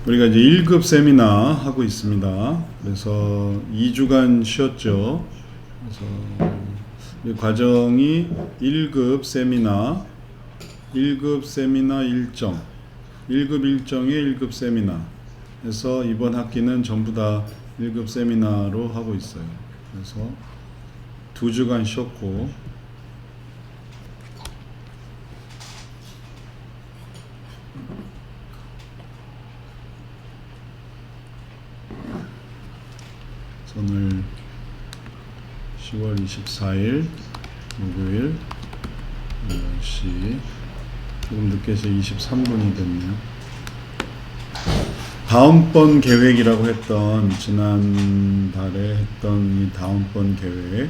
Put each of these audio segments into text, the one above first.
우리가 이제 1급 세미나 하고 있습니다. 그래서 2주간 쉬었죠. 그래서 이 과정이 1급 세미나, 1급 세미나 일정, 1급 일정의 1급 세미나. 그래서 이번 학기는 전부 다 1급 세미나로 하고 있어요. 그래서 2주간 쉬었고, 오늘 10월 24일 목요일 10시 조금 늦게 해서 23분이 됐네요. 다음번 계획이라고 했던 지난달에 했던 이 다음번 계획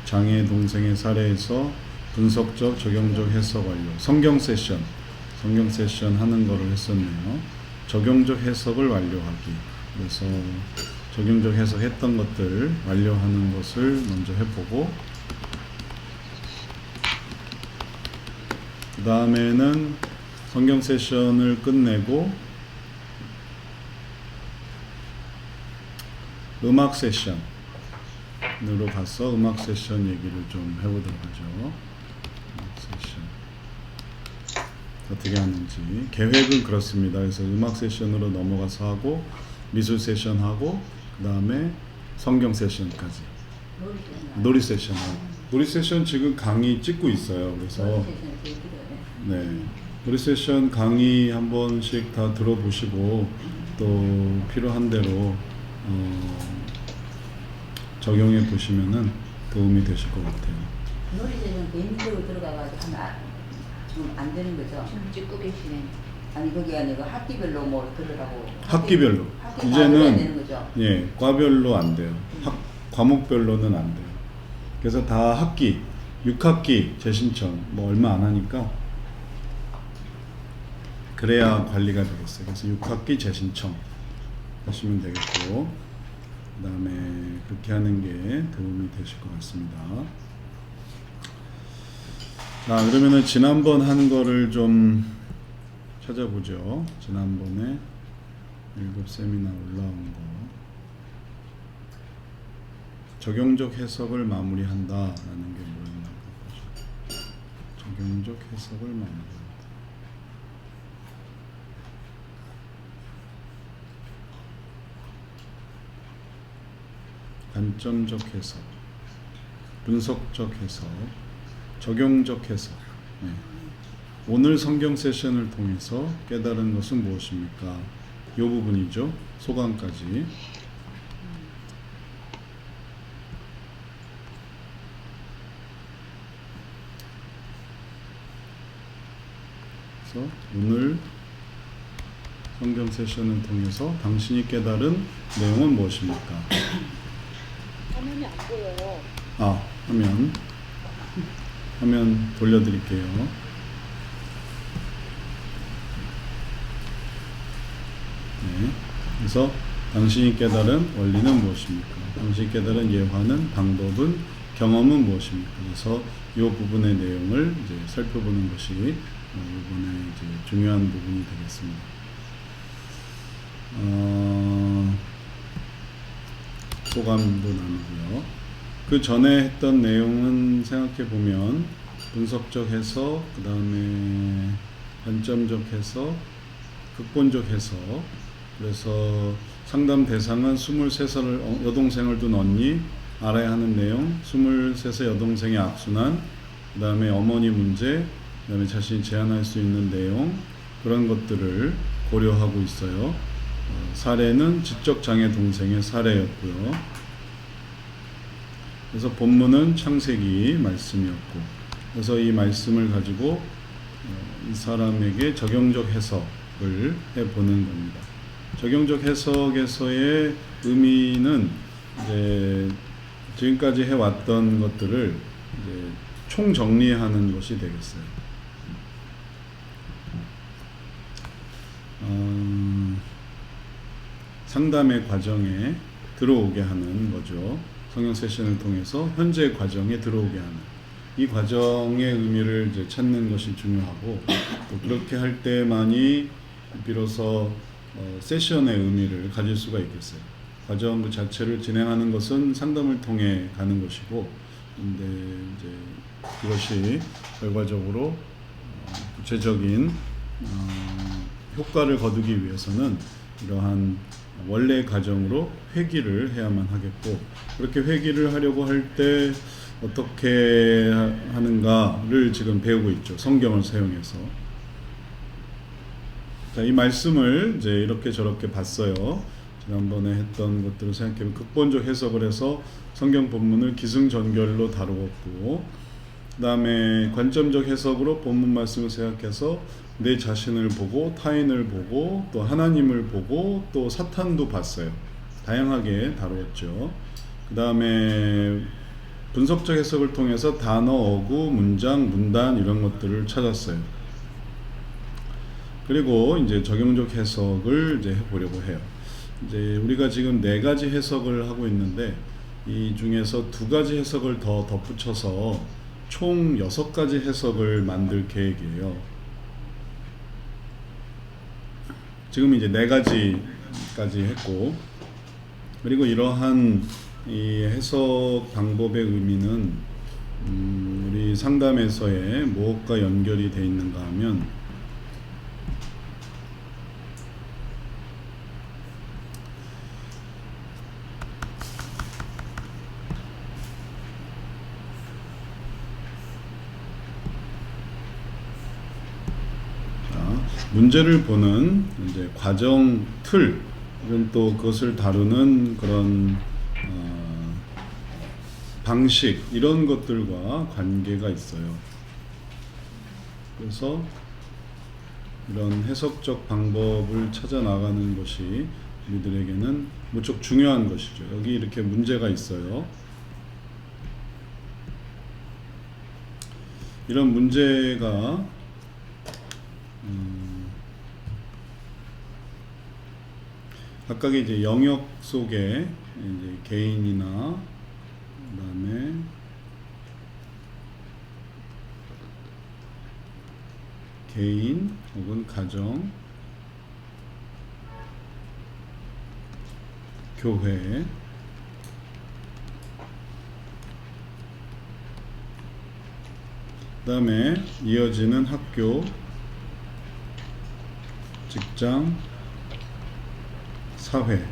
장애 동생의 사례에서 분석적 적용적 해석 완료 성경 세션 하는 거를 했었네요. 적용적 해석을 완료하기. 그래서 적용적 해석했던 것들 완료하는 것을 먼저 해보고, 그 다음에는 성경 세션을 끝내고 음악 세션으로 가서 음악 세션 얘기를 좀 해보도록 하죠. 음악 세션 어떻게 하는지 계획은 그렇습니다. 그래서 음악 세션으로 넘어가서 하고 미술 세션 하고 그 다음에 성경 세션까지 놀이 세션 하고 놀이 세션 지금 강의 찍고 있어요. 그래서 네 놀이 세션 강의 한 번씩 다 들어보시고 또 필요한 대로 적용해 보시면은 도움이 되실 것 같아요. 놀이 세션 개인적으로 들어가가지고 지금 안 되는 거죠? 지금 찍고 계시네. 아니 그게 아니고 학기별로 뭐 들으라고. 학기별로. 이제는 되는 거죠? 예, 과별로 안 돼요. 과목별로는 안 돼요. 그래서 다 학기, 6학기 재신청 뭐 얼마 안 하니까 그래야 관리가 되겠어요. 그래서 6학기 재신청 하시면 되겠고, 그 다음에 그렇게 하는 게 도움이 되실 것 같습니다. 자, 그러면은 지난번 한 거를 좀 찾아보죠. 지난번에 1급 세미나 올라온 거. 적용적 해석을 마무리한다라는 게 뭐였나 보죠. 적용적 해석을 마무리한다. 관점적 해석, 분석적 해석, 적용적 해석. 네. 오늘 성경 세션을 통해서 깨달은 것은 무엇입니까? 이 부분이죠. 소감까지. 그래서 오늘 성경 세션을 통해서 당신이 깨달은 내용은 무엇입니까? 화면이 안 보여요. 아, 화면 돌려드릴게요. 네. 그래서 당신이 깨달은 원리는 무엇입니까? 당신이 깨달은 예화는, 방법은, 경험은 무엇입니까? 그래서 이 부분의 내용을 이제 살펴보는 것이 이번에 이제 중요한 부분이 되겠습니다. 소감도 나누고요. 그 전에 했던 내용은 생각해 보면 분석적 해석, 그 다음에 관점적 해석, 극본적 해석. 그래서 상담 대상은 23살 여동생을 둔 언니, 알아야 하는 내용, 23세 여동생의 악순환, 그 다음에 어머니 문제, 그 다음에 자신이 제안할 수 있는 내용, 그런 것들을 고려하고 있어요. 사례는 지적장애 동생의 사례였고요. 그래서 본문은 창세기 말씀이었고, 그래서 이 말씀을 가지고 이 사람에게 적용적 해석을 해보는 겁니다. 적용적 해석에서의 의미는 이제 지금까지 해왔던 것들을 이제 총정리하는 것이 되겠어요. 상담의 과정에 들어오게 하는 거죠. 성경 세션을 통해서 현재 과정에 들어오게 하는 이 과정의 의미를 이제 찾는 것이 중요하고, 또 그렇게 할 때만이 비로소 세션의 의미를 가질 수가 있겠어요. 과정 그 자체를 진행하는 것은 상담을 통해 가는 것이고, 근데 이제 그것이 결과적으로 구체적인 효과를 거두기 위해서는 이러한 원래 과정으로 회귀를 해야만 하겠고, 그렇게 회귀를 하려고 할 때 어떻게 하는가를 지금 배우고 있죠. 성경을 사용해서. 자, 이 말씀을 이제 이렇게 저렇게 봤어요. 지난번에 했던 것들을 생각해보면 극본적 해석을 해서 성경 본문을 기승전결로 다루었고, 그 다음에 관점적 해석으로 본문 말씀을 생각해서 내 자신을 보고 타인을 보고 또 하나님을 보고 또 사탄도 봤어요. 다양하게 다루었죠. 그 다음에 분석적 해석을 통해서 단어, 어구, 문장, 문단 이런 것들을 찾았어요. 그리고 이제 적용적 해석을 이제 해보려고 해요. 이제 우리가 지금 4가지 해석을 하고 있는데 이 중에서 2가지 해석을 더 덧붙여서 총 6가지 해석을 만들 계획이에요. 지금 이제 4가지까지 했고, 그리고 이러한 이 해석 방법의 의미는 우리 상담에서의 무엇과 연결이 되어 있는가 하면 문제를 보는 이제 과정 틀, 이런 또 그것을 다루는 그런 방식, 이런 것들과 관계가 있어요. 그래서 이런 해석적 방법을 찾아 나가는 것이 우리들에게는 무척 중요한 것이죠. 여기 이렇게 문제가 있어요. 이런 문제가 각각의 이제 영역 속에 이제 개인이나 그다음에 개인 혹은 가정, 교회, 그다음에 이어지는 학교, 직장, 사회,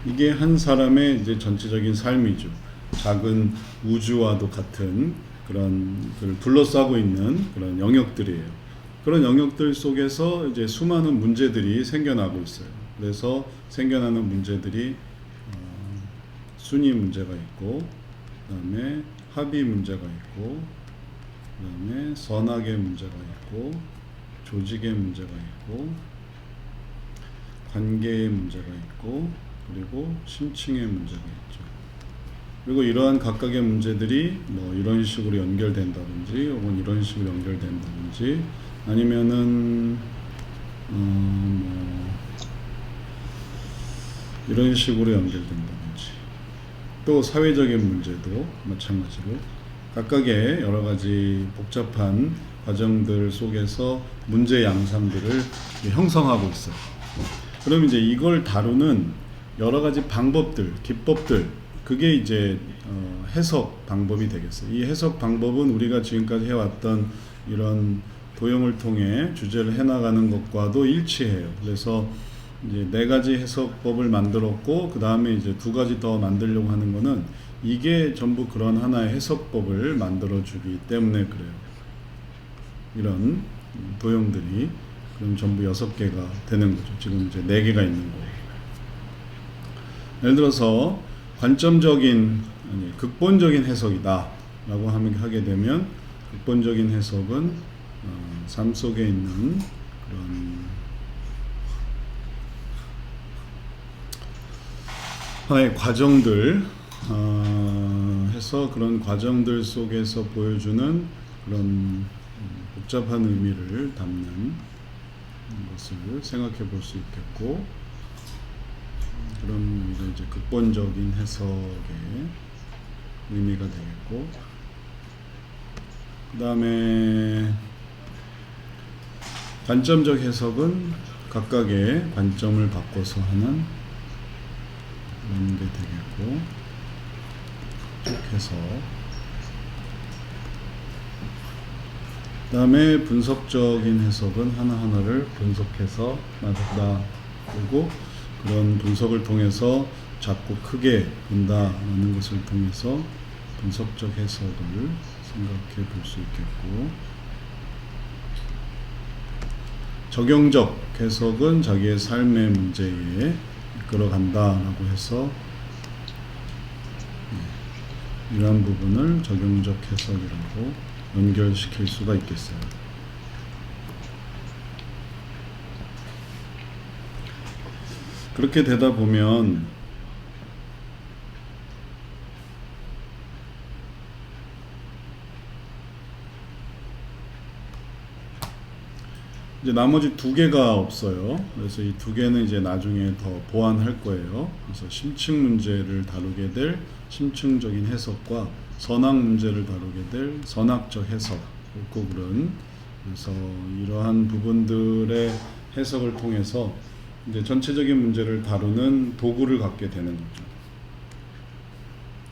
이게 한 사람의 이제 전체적인 삶이죠. 작은 우주와도 같은 그런 걸 둘러싸고 있는 그런 영역들이에요. 그런 영역들 속에서 이제 수많은 문제들이 생겨나고 있어요. 그래서 생겨나는 문제들이 순위 문제가 있고, 그다음에 합의 문제가 있고, 그다음에 선악의 문제가 있고, 조직의 문제가 있고, 관계의 문제가 있고, 그리고 심층의 문제가 있죠. 그리고 이러한 각각의 문제들이 뭐 이런 식으로 연결된다든지 혹은 이런 식으로 연결된다든지 아니면은 뭐 이런 식으로 연결된다든지, 또 사회적인 문제도 마찬가지로 각각의 여러 가지 복잡한 과정들 속에서 문제 양상들을 형성하고 있어요. 그럼 이제 이걸 다루는 여러 가지 방법들, 기법들, 그게 이제 해석 방법이 되겠어요. 이 해석 방법은 우리가 지금까지 해왔던 이런 도형을 통해 주제를 해나가는 것과도 일치해요. 그래서 이제 4가지 해석법을 만들었고, 그 다음에 이제 2가지 더 만들려고 하는 거는 이게 전부 그런 하나의 해석법을 만들어주기 때문에 그래요. 이런 도형들이 그럼 전부 6개가 되는 거죠. 지금 이제 4개가 있는 거예요. 예를 들어서 관점적인, 극본적인 해석이다 라고 하게 되면, 극본적인 해석은 삶 속에 있는 그런 하나의 과정들 해서 그런 과정들 속에서 보여주는 그런 복잡한 의미를 담는 것을 생각해 볼 수 있겠고, 그런 의미가 이제 극본적인 해석의 의미가 되겠고, 그 다음에 관점적 해석은 각각의 관점을 바꿔서 하는 그런 게 되겠고, 쭉 해서 그 다음에 분석적인 해석은 하나하나를 분석해서 맞다, 그리고 그런 분석을 통해서 작고 크게 본다라는 것을 통해서 분석적 해석을 생각해 볼 수 있겠고, 적용적 해석은 자기의 삶의 문제에 이끌어간다라고 해서 이러한 부분을 적용적 해석이라고 연결시킬 수가 있겠어요. 그렇게 되다 보면 이제 나머지 두 개가 없어요. 그래서 이 두 개는 이제 나중에 더 보완할 거예요. 그래서 심층 문제를 다루게 될 심층적인 해석과 선악 문제를 다루게 될 선악적 해석, 그런, 그래서 이러한 부분들의 해석을 통해서 이제 전체적인 문제를 다루는 도구를 갖게 되는 거죠.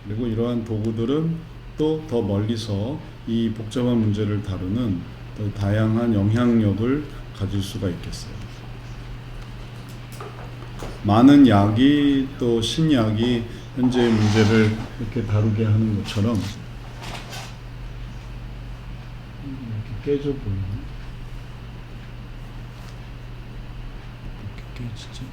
그리고 이러한 도구들은 또 더 멀리서 이 복잡한 문제를 다루는 더 다양한 영향력을 가질 수가 있겠어요. 많은 약이 또 신약이 현재의 문제를 이렇게 다루게 하는 것처럼 이렇게 깨져 보이네. 이렇게 깨지지?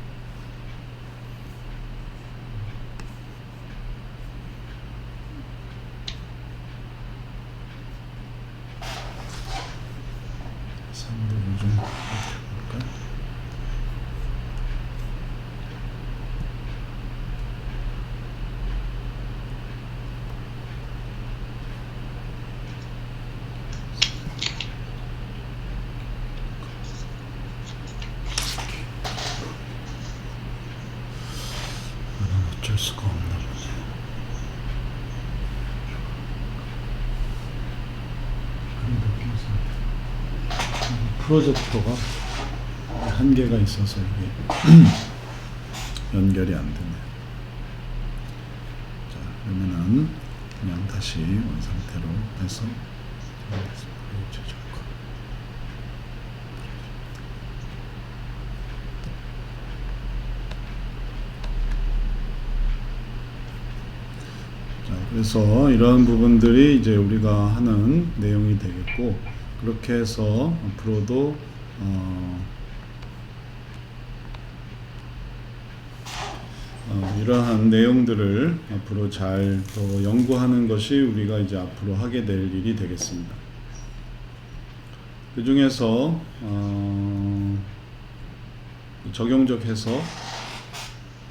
상대를 좀 볼까? 어쩔 수가 없나 보네. 프로젝터가 한계가 있어서 이게 연결이 안 되네. 자, 그러면은 그냥 다시 원상태로 해서 자, 그래서 이러한 부분들이 이제 우리가 하는 내용이 되겠고, 그렇게 해서 앞으로도 이러한 내용들을 앞으로 잘 더 연구하는 것이 우리가 이제 앞으로 하게 될 일이 되겠습니다. 그 중에서 적용적 해석,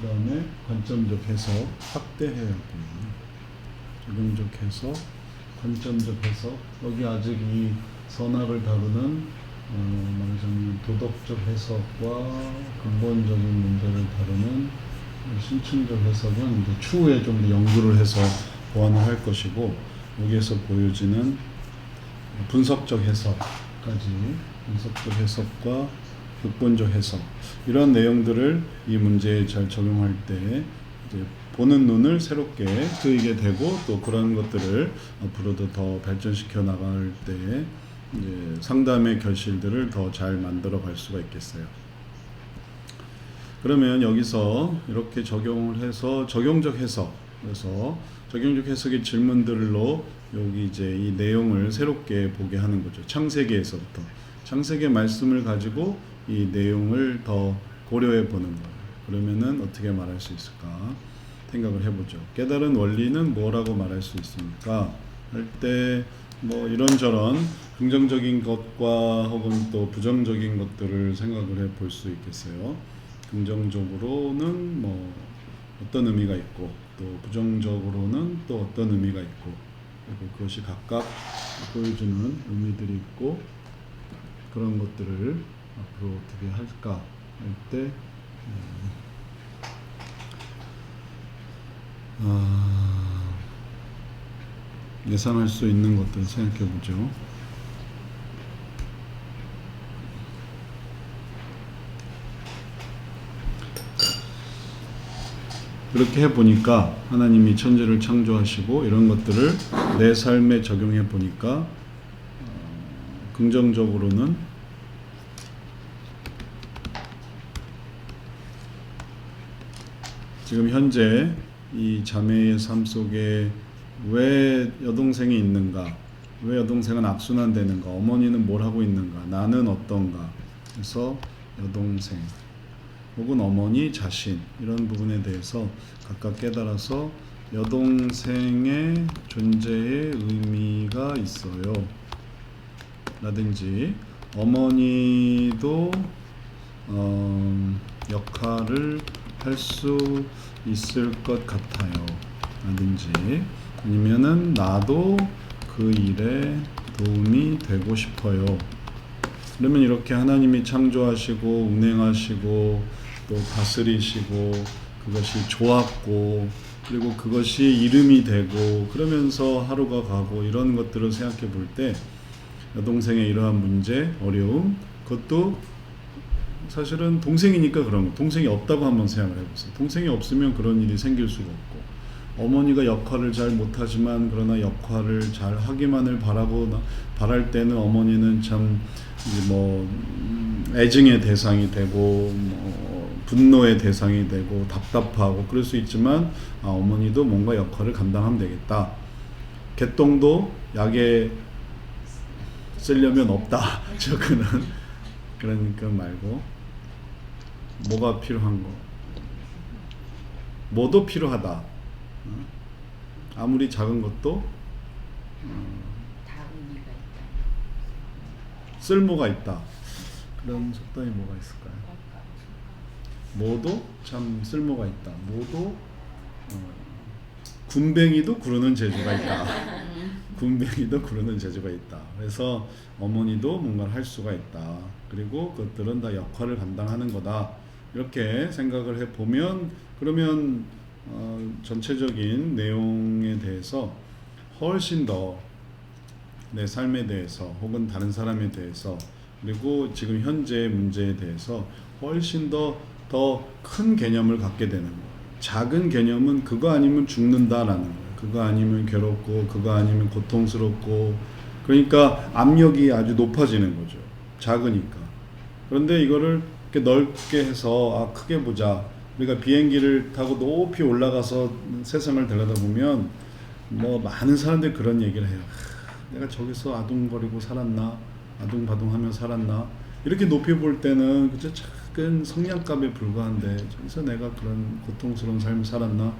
그 다음에 관점적 해석 확대해야 하고요. 적용적 해석, 관점적 해석, 여기 아직 이 선악을 다루는 말하자면 도덕적 해석과 근본적인 문제를 다루는 심층적 해석은 이제 추후에 좀 더 연구를 해서 보완을 할 것이고, 여기에서 보여지는 분석적 해석까지, 분석적 해석과 극본적 해석, 이런 내용들을 이 문제에 잘 적용할 때 이제 보는 눈을 새롭게 뜨이게 되고, 또 그런 것들을 앞으로도 더 발전시켜 나갈 때 이제 상담의 결실들을 더 잘 만들어 갈 수가 있겠어요. 그러면 여기서 이렇게 적용을 해서 적용적 해석, 그래서 적용적 해석의 질문들로 여기 이제 이 내용을 새롭게 보게 하는 거죠. 창세기에서부터 창세기 말씀을 가지고 이 내용을 더 고려해 보는 거예요. 그러면은 어떻게 말할 수 있을까 생각을 해보죠. 깨달은 원리는 뭐라고 말할 수 있습니까? 할 때 뭐 이런저런 긍정적인 것과 혹은 또 부정적인 것들을 생각을 해 볼 수 있겠어요. 긍정적으로는 뭐 어떤 의미가 있고, 또 부정적으로는 또 어떤 의미가 있고, 그리고 그것이 각각 보여주는 의미들이 있고, 그런 것들을 앞으로 어떻게 할까 할 때 예상할 수 있는 것들 생각해 보죠. 그렇게 해보니까 하나님이 천지를 창조하시고 이런 것들을 내 삶에 적용해 보니까 긍정적으로는 지금 현재 이 자매의 삶 속에 왜 여동생이 있는가, 왜 여동생은 악순환되는가, 어머니는 뭘 하고 있는가, 나는 어떤가, 그래서 여동생 혹은 어머니, 자신 이런 부분에 대해서 각각 깨달아서 여동생의 존재의 의미가 있어요 라든지 어머니도 역할을 할 수 있을 것 같아요 라든지 아니면은 나도 그 일에 도움이 되고 싶어요. 그러면 이렇게 하나님이 창조하시고 운행하시고 또 다스리시고 그것이 좋았고 그리고 그것이 이름이 되고 그러면서 하루가 가고 이런 것들을 생각해 볼 때 여동생의 이러한 문제, 어려움 그것도 사실은 동생이니까 그런 거. 동생이 없다고 한번 생각을 해보세요. 동생이 없으면 그런 일이 생길 수가 없고 어머니가 역할을 잘 못하지만 그러나 역할을 잘 하기만을 바랄 때는 어머니는 참 애증의 대상이 되고 분노의 대상이 되고 답답하고 그럴 수 있지만 어머니도 뭔가 역할을 감당하면 되겠다. 개똥도 약에 쓰려면 없다. 저거는 그러니까 말고 뭐가 필요한 거 뭐도 필요하다. 아무리 작은 것도 다 의미가 있다. 쓸모가 있다. 그런 속담이 뭐가 있을까요? 뭐도 참 쓸모가 있다. 뭐도 군뱅이도 구르는 재주가 있다. 군뱅이도 구르는 재주가 있다. 그래서 어머니도 뭔가를 할 수가 있다. 그리고 그것들은 다 역할을 감당하는 거다. 이렇게 생각을 해보면 그러면 전체적인 내용에 대해서 훨씬 더 내 삶에 대해서 혹은 다른 사람에 대해서 그리고 지금 현재의 문제에 대해서 훨씬 더 큰 개념을 갖게 되는 거예요. 작은 개념은 그거 아니면 죽는다라는 거예요. 그거 아니면 괴롭고 그거 아니면 고통스럽고 그러니까 압력이 아주 높아지는 거죠. 작으니까. 그런데 이거를 이렇게 넓게 해서 크게 보자. 우리가 비행기를 타고 높이 올라가서 세상을 들여다보면 많은 사람들이 그런 얘기를 해요. 내가 저기서 아둥거리고 살았나? 아둥바둥하며 살았나? 이렇게 높이 볼 때는 그저 작은 성냥갑에 불과한데 저기서 내가 그런 고통스러운 삶을 살았나?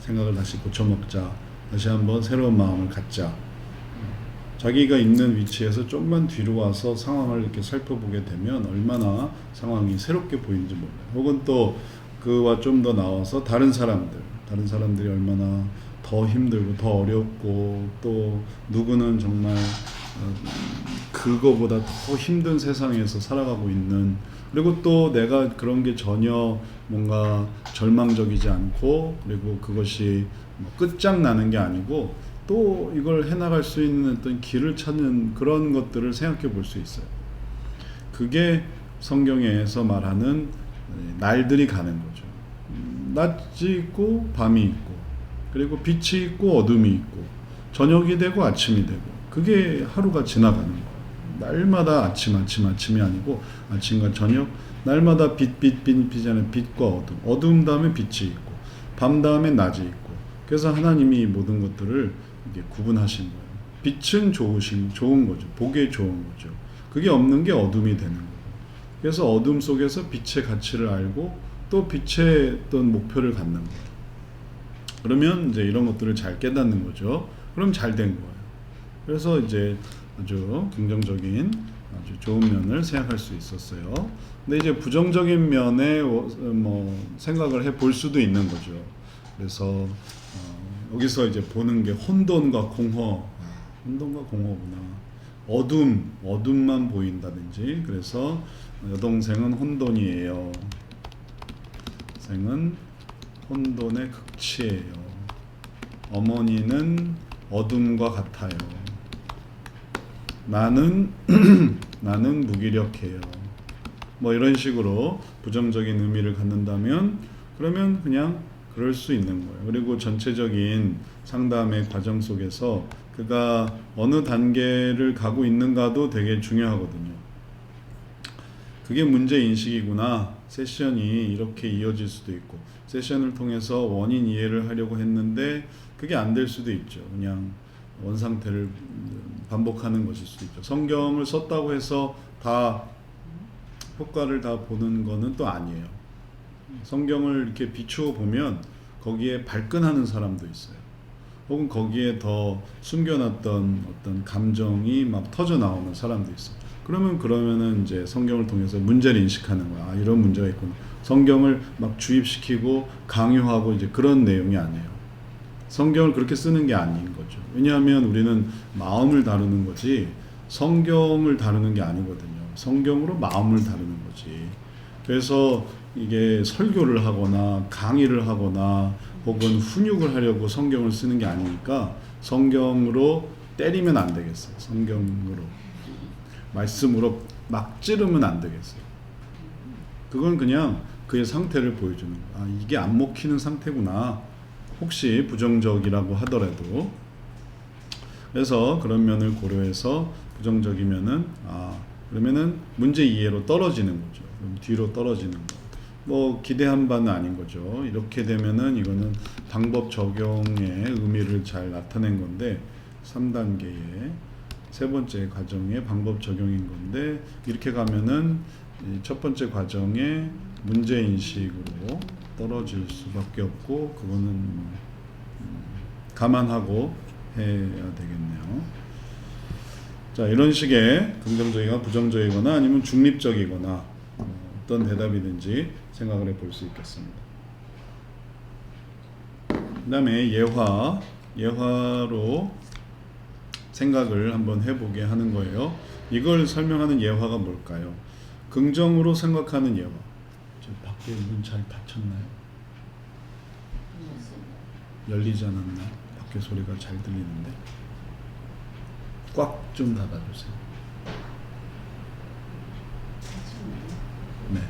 생각을 다시 고쳐먹자. 다시 한번 새로운 마음을 갖자. 자기가 있는 위치에서 좀만 뒤로 와서 상황을 이렇게 살펴보게 되면 얼마나 상황이 새롭게 보이는지 몰라요. 혹은 또 그와 좀 더 나와서 다른 사람들이 얼마나 더 힘들고 더 어렵고 또 누구는 정말 그거보다 더 힘든 세상에서 살아가고 있는 그리고 또 내가 그런 게 전혀 뭔가 절망적이지 않고 그리고 그것이 끝장나는 게 아니고 또 이걸 해나갈 수 있는 어떤 길을 찾는 그런 것들을 생각해 볼 수 있어요. 그게 성경에서 말하는 날들이 가는 거죠. 낮이 있고 밤이 있고 그리고 빛이 있고 어둠이 있고 저녁이 되고 아침이 되고 그게 하루가 지나가는 거예요. 날마다 아침이 아니고 아침과 저녁 날마다 빛이잖아요. 빛과 어둠 다음에 빛이 있고 밤 다음에 낮이 있고 그래서 하나님이 모든 것들을 이렇게 구분하신 거예요. 빛은 좋은 거죠. 보기에 좋은 거죠. 그게 없는 게 어둠이 되는 거예요. 그래서 어둠 속에서 빛의 가치를 알고 또 빛의 어떤 목표를 갖는 거예요. 그러면 이제 이런 것들을 잘 깨닫는 거죠. 그럼 잘 된 거예요. 그래서 이제 아주 긍정적인 아주 좋은 면을 생각할 수 있었어요. 근데 이제 부정적인 면에 생각을 해볼 수도 있는 거죠. 그래서 여기서 이제 보는 게 혼돈과 공허, 혼돈과 공허구나. 어둠만 보인다든지. 그래서 여동생은 혼돈이에요. 여동생은 혼돈의 극치예요. 어머니는 어둠과 같아요. 나는 무기력해요. 이런 식으로 부정적인 의미를 갖는다면 그러면 그냥 그럴 수 있는 거예요. 그리고 전체적인 상담의 과정 속에서 그가 어느 단계를 가고 있는가도 되게 중요하거든요. 그게 문제 인식이구나. 세션이 이렇게 이어질 수도 있고, 세션을 통해서 원인 이해를 하려고 했는데 그게 안 될 수도 있죠. 그냥 원상태를 반복하는 것일 수도 있죠. 성경을 썼다고 해서 다 효과를 다 보는 거는 또 아니에요. 성경을 이렇게 비추어 보면 거기에 발끈하는 사람도 있어요. 혹은 거기에 더 숨겨놨던 어떤 감정이 막 터져 나오는 사람도 있어요. 그러면은 이제 성경을 통해서 문제를 인식하는 거야. 아, 이런 문제가 있구나. 성경을 막 주입시키고 강요하고 이제 그런 내용이 아니에요. 성경을 그렇게 쓰는 게 아닌 거죠. 왜냐하면 우리는 마음을 다루는 거지 성경을 다루는 게 아니거든요. 성경으로 마음을 다루는 거지. 그래서 이게 설교를 하거나 강의를 하거나 혹은 훈육을 하려고 성경을 쓰는 게 아니니까 성경으로 때리면 안 되겠어요. 성경으로 말씀으로 막 찌르면 안 되겠어요. 그건 그냥 그의 상태를 보여주는 거야. 아, 이게 안 먹히는 상태구나. 혹시 부정적이라고 하더라도. 그래서 그런 면을 고려해서 부정적이면은 그러면은 문제 이해로 떨어지는 거죠. 뒤로 떨어지는 거. 뭐 기대한 바는 아닌 거죠. 이렇게 되면은 이거는 방법 적용의 의미를 잘 나타낸 건데 3단계의 세 번째 과정의 방법 적용인 건데 이렇게 가면은 첫 번째 과정의 문제 인식으로 떨어질 수밖에 없고 그거는 감안하고 해야 되겠네요. 자, 이런 식의 긍정적이거나 부정적이거나 아니면 중립적이거나 어떤 대답이든지 생각을 해볼 수 있겠습니다. 그 다음에 예화로 생각을 한번 해보게 하는 거예요. 이걸 설명하는 예화가 뭘까요? 긍정으로 생각하는 예화. 저 밖에 문 잘 닫혔나요? 열리지 않았나요? 밖에 소리가 잘 들리는데 꽉 좀 닫아주세요. 네.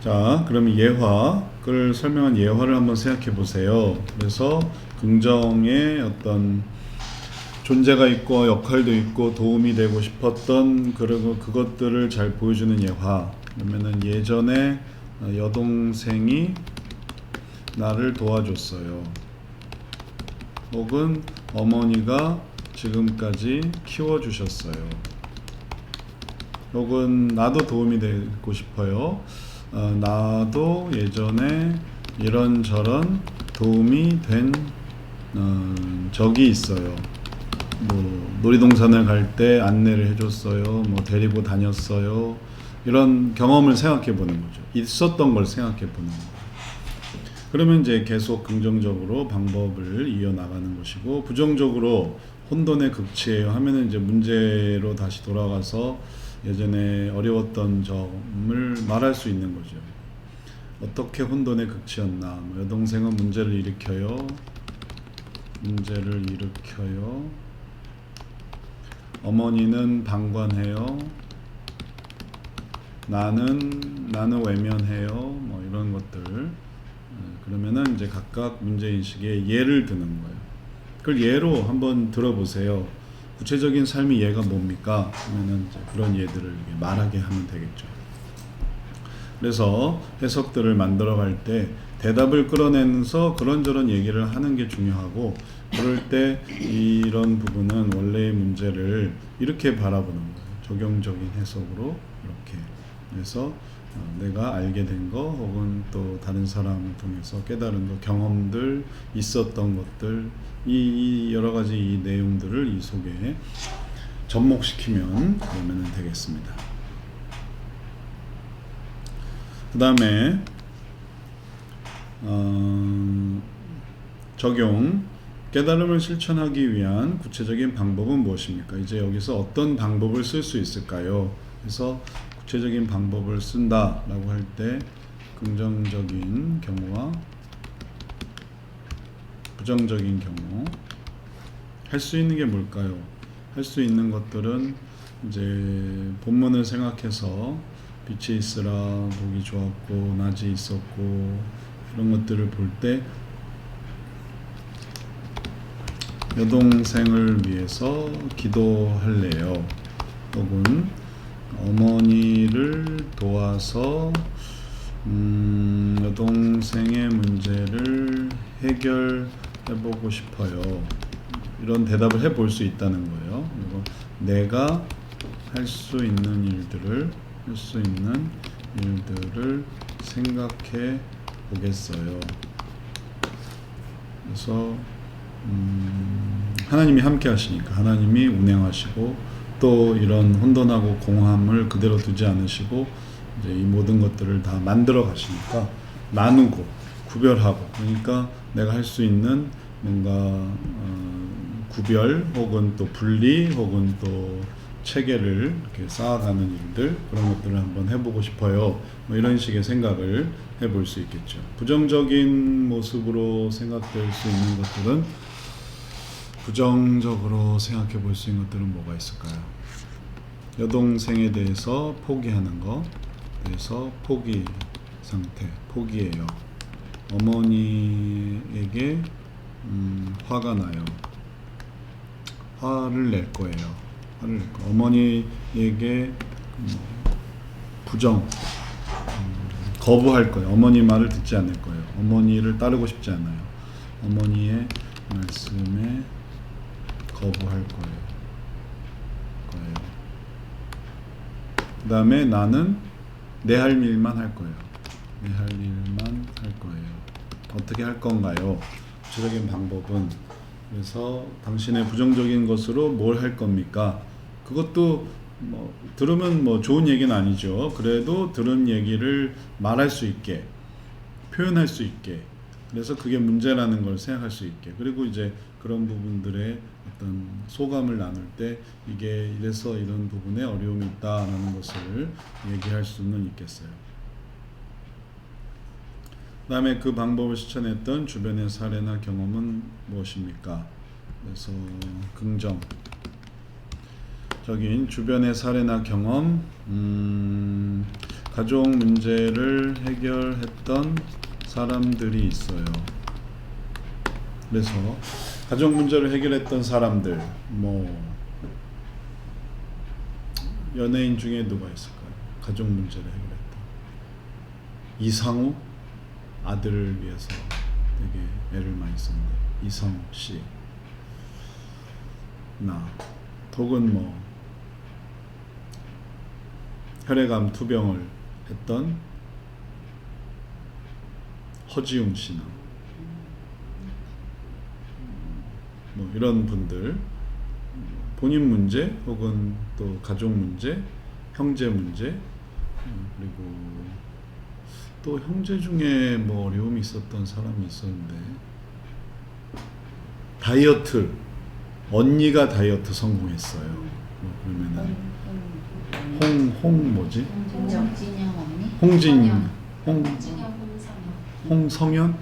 자, 그럼 예화를 설명한 예화를 한번 생각해 보세요. 그래서 긍정의 어떤 존재가 있고 역할도 있고 도움이 되고 싶었던 그리고 그것들을 잘 보여주는 예화. 그러면은 예전에 여동생이 나를 도와줬어요. 혹은 어머니가 지금까지 키워주셨어요. 혹은 나도 도움이 되고 싶어요. 나도 예전에 이런저런 도움이 된 적이 있어요. 뭐 놀이동산을 갈 때 안내를 해줬어요. 뭐 데리고 다녔어요. 이런 경험을 생각해 보는 거죠. 있었던 걸 생각해 보는 거예요. 그러면 이제 계속 긍정적으로 방법을 이어나가는 것이고 부정적으로 혼돈의 극치예요 하면은 이제 문제로 다시 돌아가서 예전에 어려웠던 점을 말할 수 있는 거죠. 어떻게 혼돈의 극치였나. 뭐 여동생은 문제를 일으켜요. 어머니는 방관해요. 나는 외면해요. 뭐 이런 것들. 그러면은 이제 각각 문제인식에 예를 드는 거예요. 그걸 예로 한번 들어보세요. 구체적인 삶의 예가 뭡니까? 그러면은 이제 그런 예들을 말하게 하면 되겠죠. 그래서 해석들을 만들어갈 때 대답을 끌어내면서 그런저런 얘기를 하는 게 중요하고 그럴 때 이런 부분은 원래의 문제를 이렇게 바라보는 거예요. 적용적인 해석으로 이렇게. 그래서 내가 알게 된 거 혹은 또 다른 사람을 통해서 깨달은 거 경험들 있었던 것들 이 여러 가지 이 내용들을 이 속에 접목시키면 그러면 되겠습니다. 그 다음에 적용 깨달음을 실천하기 위한 구체적인 방법은 무엇입니까? 이제 여기서 어떤 방법을 쓸 수 있을까요? 그래서 구체적인 방법을 쓴다라고 할 때 긍정적인 경우와 부정적인 경우 할 수 있는 게 뭘까요? 할 수 있는 것들은 이제 본문을 생각해서 빛이 있으라 보기 좋았고 낮이 있었고 이런 것들을 볼 때 여동생을 위해서 기도할래요. 혹은 어머니를 도와서 여동생의 문제를 해결해보고 싶어요. 이런 대답을 해볼 수 있다는 거예요. 그리고 내가 할 수 있는 일들을 생각해 보겠어요. 그래서 하나님이 함께 하시니까 하나님이 운행하시고 또 이런 혼돈하고 공허함을 그대로 두지 않으시고 이제 이 모든 것들을 다 만들어 가시니까 나누고 구별하고, 그러니까 내가 할 수 있는 뭔가 구별 혹은 또 분리 혹은 또 체계를 이렇게 쌓아가는 일들, 그런 것들을 한번 해보고 싶어요. 뭐 이런 식의 생각을 해볼 수 있겠죠. 부정적인 모습으로 생각될 수 있는 것들은, 부정적으로 생각해 볼 수 있는 것들은 뭐가 있을까요? 여동생에 대해서 포기하는 거, 그래서 포기 상태, 포기예요. 어머니에게 화가 나요. 화를 낼 거예요. 어머니에게 부정, 거부할 거예요. 어머니 말을 듣지 않을 거예요. 어머니를 따르고 싶지 않아요. 어머니의 말씀에 거부할 거예요. 그 다음에 나는 내 할 일만 할 거예요. 내 할 일만 할 거예요. 어떻게 할 건가요? 구체적인 방법은, 그래서 당신의 부정적인 것으로 뭘 할 겁니까? 그것도 뭐 들으면 뭐 좋은 얘기는 아니죠. 그래도 들은 얘기를 말할 수 있게, 표현할 수 있게, 그래서 그게 문제라는 걸 생각할 수 있게, 그리고 이제 그런 부분들의 어떤 소감을 나눌 때 이게 이래서 이런 부분에 어려움이 있다라는 것을 얘기할 수는 있겠어요. 그 다음에 그 방법을 실천했던 주변의 사례나 경험은 무엇입니까? 그래서 긍정적인 주변의 사례나 경험, 가족 문제를 해결했던 사람들이 있어요. 그래서 가족 문제를 해결했던 사람들, 뭐 연예인 중에 누가 있을까요? 가족 문제를 해결했던 이상우, 아들을 위해서 되게 애를 많이 썼는데 이상우 씨, 나, 혹은 뭐 혈액암 투병을 했던 허지웅 씨나 뭐 이런 분들, 본인 문제 혹은 또 가족 문제, 형제 문제, 그리고 또 형제 중에 뭐 어려움이 있었던 사람이 있었는데, 다이어트, 언니가 다이어트 성공했어요. 뭐 그러면은 홍성현,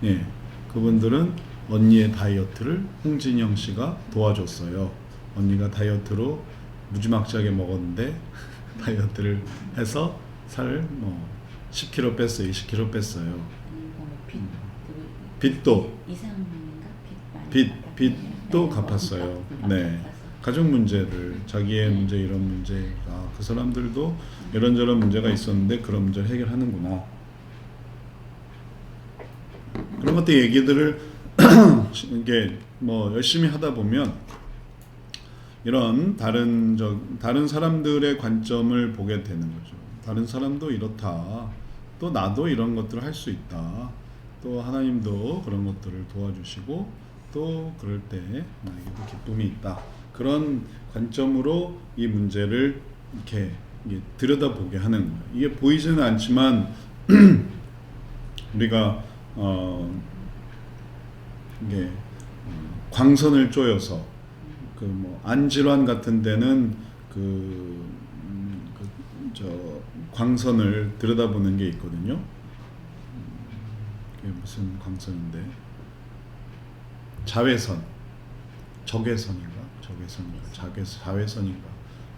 예, 그분들은 언니의 다이어트를 홍진영 씨가 도와줬어요. 언니가 다이어트로 무지막지하게 먹었는데 다이어트를 해서 살을 뭐 10kg 뺐어요, 20kg 뺐어요. 빚도 빚도 갚았어요. 네, 가족 문제를, 자기의 문제, 이런 문제가, 그 사람들도 이런저런 문제가 있었는데 그런 문제를 해결하는구나. 그런 것들 얘기들을 이게 뭐 열심히 하다 보면 이런 다른 사람들의 관점을 보게 되는 거죠. 다른 사람도 이렇다. 또 나도 이런 것들을 할 수 있다. 또 하나님도 그런 것들을 도와주시고 또 그럴 때 나에게도 기쁨이 있다. 그런 관점으로 이 문제를 이렇게 들여다보게 하는 거예요. 이게 보이지는 않지만 우리가 이게 광선을 쪼여서 그 뭐 안질환 같은 데는 저 광선을 들여다보는 게 있거든요. 그게 무슨 광선인데, 자외선인가?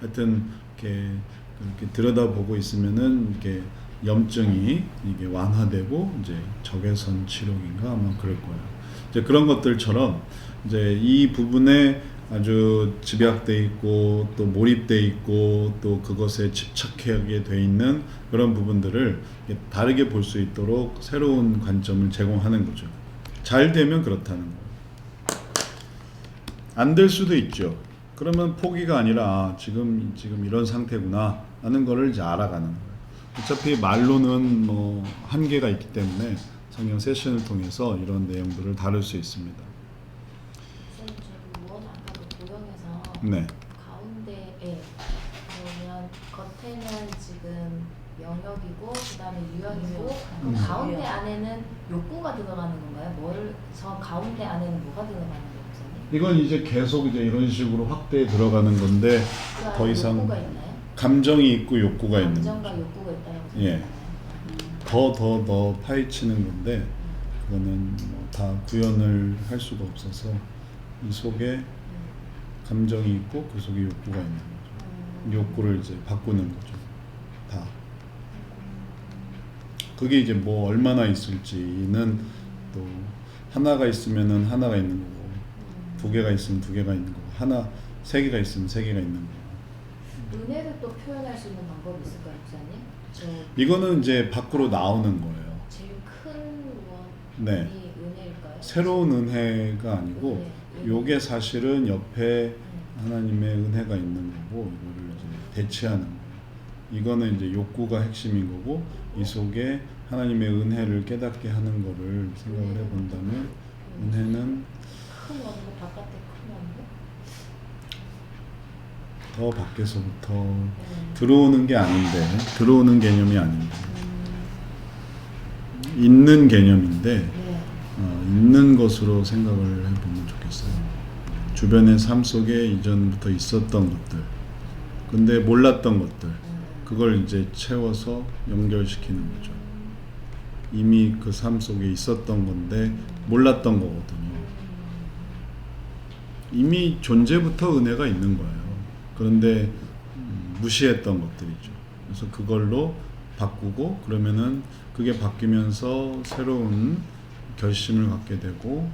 하여튼 이렇게 들여다보고 있으면은 이렇게 염증이 이게 완화되고 이제 적외선 치료인가 아마 그럴 거예요. 이제 그런 것들처럼 이제 이 부분에 아주 집약돼 있고 또 몰입돼 있고 또 그것에 집착하게 돼 있는 그런 부분들을 다르게 볼 수 있도록 새로운 관점을 제공하는 거죠. 잘 되면 그렇다는 거예요. 안 될 수도 있죠. 그러면 포기가 아니라 아, 지금 이런 상태구나 하는 거를 이제 알아가는 거예요. 어차피 말로는 뭐 한계가 있기 때문에 성경 세션을 통해서 이런 내용들을 다룰 수 있습니다. 선생님 저기 무언 아까 그 도형에서 네. 가운데에 보면 겉에는 지금 영역이고 그 다음에 유형이고 그럼 가운데 안에는 욕구가 들어가는 건가요? 저 가운데 안에는 뭐가 들어가는 거예요, 선생님? 이건 이제 계속 이제 이런 식으로 확대해 들어가는 건데 그 안에 더 이상 욕구가 있나요? 감정이 있고 욕구가 있는 감정과 거죠. 욕구가 있다고 예. 생각하나요? 더 파헤치는 건데 그거는 뭐다 구현을 할 수가 없어서 이 속에 감정이 있고 그 속에 욕구가 있는 거죠. 욕구를 이제 바꾸는 거죠. 다. 그게 이제 뭐 얼마나 있을지는 또 하나가 있으면은 하나가 있는 거고 두 개가 있으면 두 개가 있는 거고 세 개가 있으면 세 개가 있는 거고. 은혜를 또 표현할 수 있는 방법이 있을까요, 목사님? 저 이거는 이제 밖으로 나오는 거예요. 제일 큰 원이 네. 은혜일까요? 새로운 은혜가 아니고 요게 사실은 옆에 하나님의 은혜가 있는 거고 이거를 이제 대체하는 거예요. 이거는 이제 욕구가 핵심인 거고 이 속에 하나님의 은혜를 깨닫게 하는 거를 생각을 해본다면 은혜는 큰 원이고 바깥에 큰 원이고 더 밖에서부터 들어오는 게 아닌데 들어오는 개념이 아닌데 있는 개념인데 네. 있는 것으로 생각을 해보면 좋겠어요. 주변의 삶 속에 이전부터 있었던 것들 근데 몰랐던 것들 그걸 이제 채워서 연결시키는 거죠. 이미 그 삶 속에 있었던 건데 몰랐던 거거든요. 이미 존재부터 은혜가 있는 거예요. 그런데 무시했던 것들이죠. 그래서 그걸로 바꾸고 그러면은 그게 바뀌면서 새로운 결심을 갖게 되고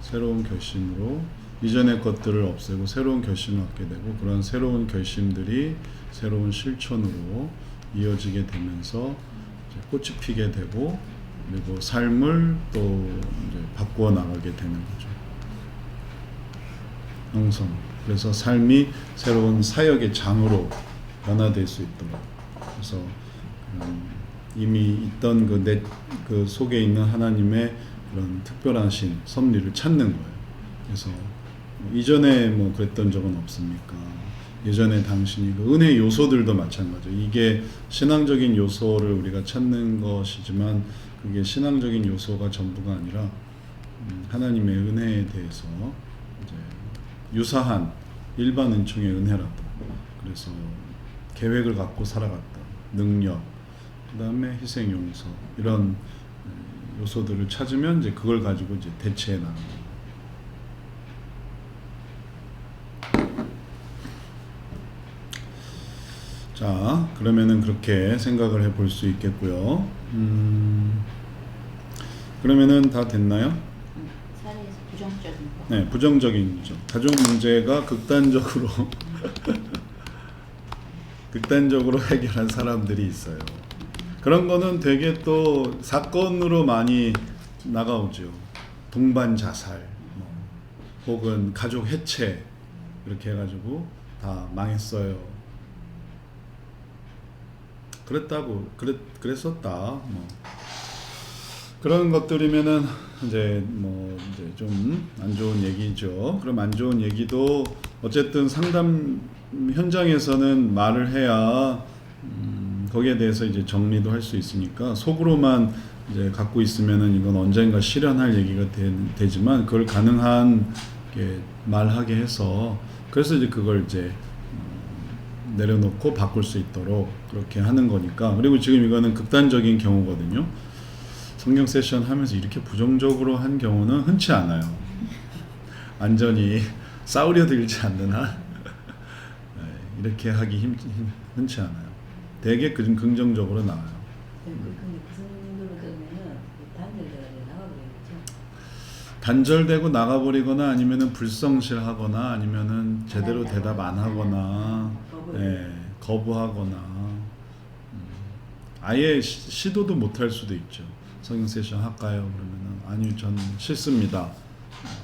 새로운 결심으로 이전의 것들을 없애고 새로운 결심을 갖게 되고 그런 새로운 결심들이 새로운 실천으로 이어지게 되면서 이제 꽃이 피게 되고 그리고 삶을 또 이제 바꾸어 나가게 되는 거죠. 영성. 그래서 삶이 새로운 사역의 장으로 변화될 수 있도록. 그래서 이미 있던 그 속에 있는 하나님의 그런 특별하신 섭리를 찾는 거예요. 그래서 이전에 뭐 그랬던 적은 없습니까? 예전에 당신이 그 은혜 요소들도 마찬가지죠. 이게 신앙적인 요소를 우리가 찾는 것이지만 그게 신앙적인 요소가 전부가 아니라 하나님의 은혜에 대해서 이제 유사한 일반 은총의 은혜라도 그래서 계획을 갖고 살아갔다 능력 그 다음에 희생 용서 이런 요소들을 찾으면 이제 그걸 가지고 이제 대체해 나가는 거예요. 자, 그러면은 그렇게 생각을 해볼 수 있겠고요. 그러면은 다 됐나요? 사례에서 부정적인 거. 네, 부정적인 거죠. 가족 문제가 극단적으로 극단적으로 해결한 사람들이 있어요. 그런 거는 되게 또 사건으로 많이 나가오죠. 동반 자살, 혹은 가족 해체 이렇게 해가지고 다 망했어요. 그랬었다. 뭐 그런 것들이면은 이제 좀 안 좋은 얘기죠. 그럼 안 좋은 얘기도 어쨌든 상담 현장에서는 말을 해야 거기에 대해서 이제 정리도 할 수 있으니까 속으로만 이제 갖고 있으면은 이건 언젠가 실현할 얘기가 되지만 그걸 가능한 게 말하게 해서 그래서 이제 그걸 이제 내려놓고 바꿀 수 있도록 그렇게 하는 거니까. 그리고 지금 이거는 극단적인 경우거든요. 성경 세션 하면서 이렇게 부정적으로 한 경우는 흔치 않아요. 완전히 싸우려 들지 않는 한 이렇게 하기 흔치 않아요. 되게 긍정적으로 나와요. 근데 그 정도로 되면은 단절돼가 나가버리겠죠. 단절되고 나가버리거나 아니면은 불성실하거나 아니면은 제대로 대답 안 하거나 거부하거나 아예 시도도 못할 수도 있죠. 성경 세션 할까요? 그러면은 아니요, 전 싫습니다.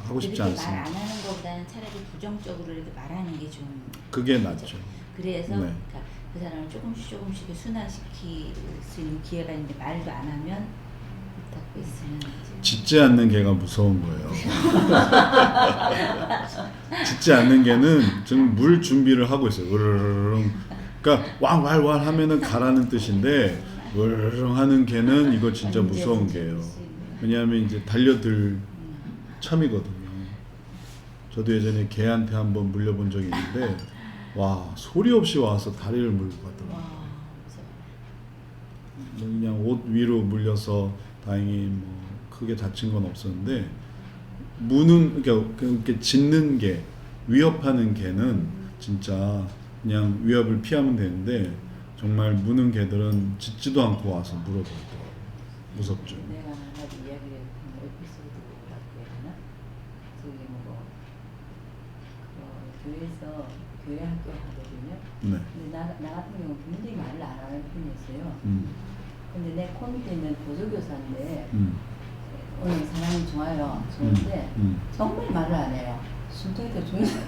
하고 싶지 않습니다. 말 안 하는 것보다는 차라리 부정적으로 이렇게 말하는 게 좀 그게 낫죠. 그래서 네. 그러니까 그 사람을 조금씩 순화시킬 수 있는 기회가 있는데 말도 안 하면 닫고 있으면 이제 짖지 않는 개가 무서운 거예요. 짖지 않는 개는 지금 물 준비를 하고 있어요. 으르르릉. 그러니까 왕왈왈 하면은 가라는 뜻인데 으르르릉 하는 개는 이거 진짜 무서운 개예요. 왜냐하면 이제 달려들 참이거든요. 저도 예전에 개한테 한번 물려본 적이 있는데 와, 소리 없이 와서 다리를 물고 가더라고요. 그냥 옷 위로 물려서 다행히 뭐 크게 다친 건 없었는데 무는 그러니까 그렇게 짖는 개, 위협하는 개는 진짜 그냥 위협을 피하면 되는데 정말 무는 개들은 짖지도 않고 와서 물어보더라고요. 무섭죠. 내가 한가지 이야기를 에피소드라고 해야 되나? 저기 교회에서 교회 학교 하거든요. 네. 근데 나 같은 경우 굉장히 말을 안 하는 편이었어요. 음. 근데 내 코 밑에 있는 보조교사인데 음. 오늘 사람이 좋아요. 좋은데 정말 말을 안 해요. 숨통이 중요해요.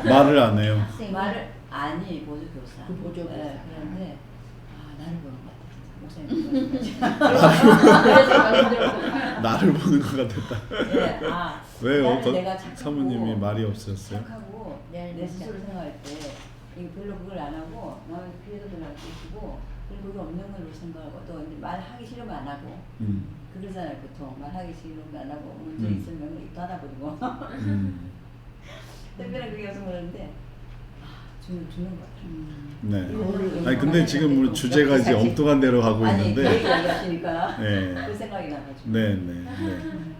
말을 안 해요. 말을 아니 보조교사. 그 보조교사. 네, 그런데 나를 보는 것 같아. 목사님. 나를 보는 것 같았다. 네, 왜요? 나는 내가 착하고 사모님이 말이 없으셨어요? 착하고 내 스스로 생각할 때 이게 별로 그걸 안 하고 나는 피해도 별로 안 끼치고 그리고 그게 없는 걸로 생각하고 또 이제 말하기 싫으면 안 하고 그러잖아요. 보통 말하기 싫으면 안 하고 문제 있으면 입 닫아버리고 특별히 그게 없으면 그러는데 죽는 것 같아요. 네. 아니 근데 지금 우리 주제가 이제 엉뚱한 데로 가고 아니, 있는데. 그 얘기하시니까 네. 그 생각이 나가지고. 네.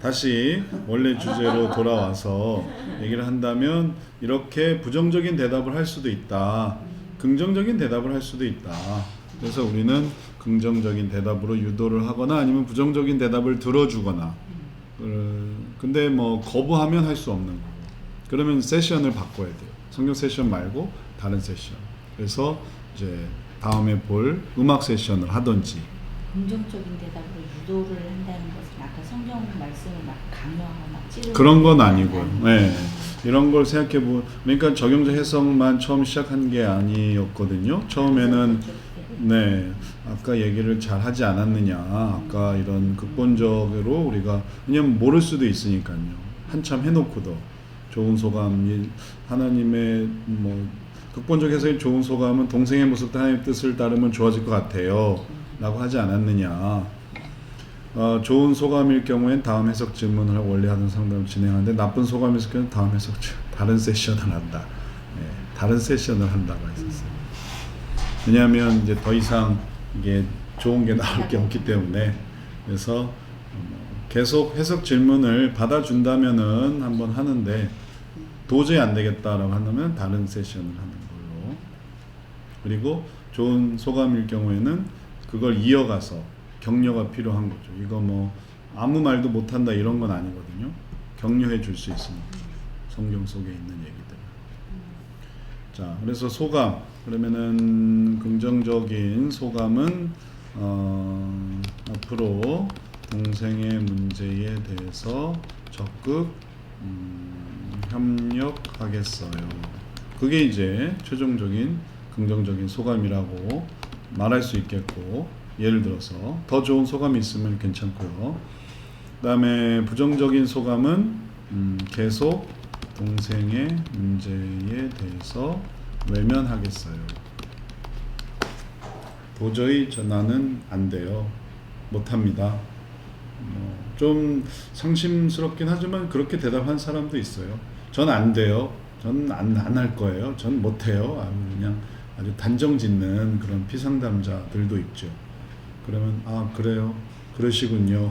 다시 원래 주제로 돌아와서 얘기를 한다면 이렇게 부정적인 대답을 할 수도 있다. 긍정적인 대답을 할 수도 있다. 그래서 우리는 긍정적인 대답으로 유도를 하거나 아니면 부정적인 대답을 들어주거나. 근데 뭐 거부하면 할 수 없는 거고. 그러면 세션을 바꿔야 돼요. 성경 세션 말고 다른 세션. 그래서 이제 다음에 볼 음악 세션을 하든지. 긍정적인 대답으로 유도를 한다는 것은 아까 성경 말씀을 막 강요하고 막 찌르고 그런 건 아니고요. 네. 이런 걸 생각해 보. 그러니까 적용적 해석만 처음 시작한 게 아니었거든요. 처음에는 네. 아까 얘기를 잘 하지 않았느냐. 아까 이런 극본적으로 우리가 왜냐면 모를 수도 있으니까요. 한참 해놓고도 좋은 소감, 하나님의 뭐 극본적 해석의 좋은 소감은 동생의 모습도 하나님의 뜻을 따르면 좋아질 것 같아요. 라고 하지 않았느냐. 좋은 소감일 경우엔 다음 해석 질문을 원래 하던 상담을 진행하는데 나쁜 소감일 경우는 다음 해석 다른 세션을 한다. 네, 다른 세션을 한다고 했었어요. 왜냐하면 이제 더 이상 이게 좋은 게 나올 게 없기 때문에 그래서 계속 해석 질문을 받아준다면은 한번 하는데 도저히 안 되겠다라고 한다면 다른 세션을 하는 걸로. 그리고 좋은 소감일 경우에는 그걸 이어가서 격려가 필요한 거죠. 이거 뭐 아무 말도 못한다 이런 건 아니거든요. 격려해 줄 수 있습니다. 성경 속에 있는 얘기들. 자, 그래서 소감. 그러면은 긍정적인 소감은 앞으로 동생의 문제에 대해서 적극 협력하겠어요. 그게 이제 최종적인 긍정적인 소감이라고 말할 수 있겠고, 예를 들어서 더 좋은 소감이 있으면 괜찮고요. 그 다음에 부정적인 소감은 계속 동생의 문제에 대해서 외면하겠어요. 도저히 나는 안 돼요. 못합니다. 좀 상심스럽긴 하지만 그렇게 대답한 사람도 있어요. 전 안 돼요. 전 안 할 거예요. 전 못해요. 그냥 아주 단정 짓는 그런 피상담자들도 있죠. 그러면 그래요. 그러시군요.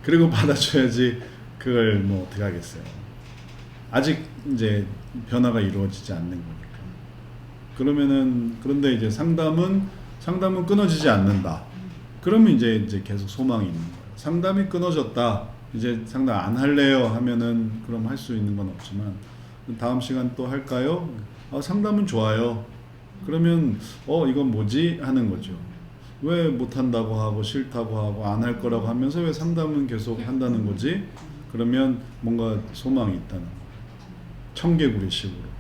그리고 받아줘야지. 그걸 뭐 어떻게 하겠어요. 아직 이제 변화가 이루어지지 않는 거니까. 그러면은 그런데 이제 상담은 끊어지지 않는다. 그러면 이제 계속 소망이 있는 거예요. 상담이 끊어졌다. 이제 상담 안 할래요 하면은 그럼 할 수 있는 건 없지만 다음 시간 또 할까요? 상담은 좋아요. 그러면 이건 뭐지 하는 거죠. 왜 못한다고 하고 싫다고 하고 안 할 거라고 하면서 왜 상담은 계속 한다는 거지? 그러면 뭔가 소망이 있다는 거예요. 청개구리식으로.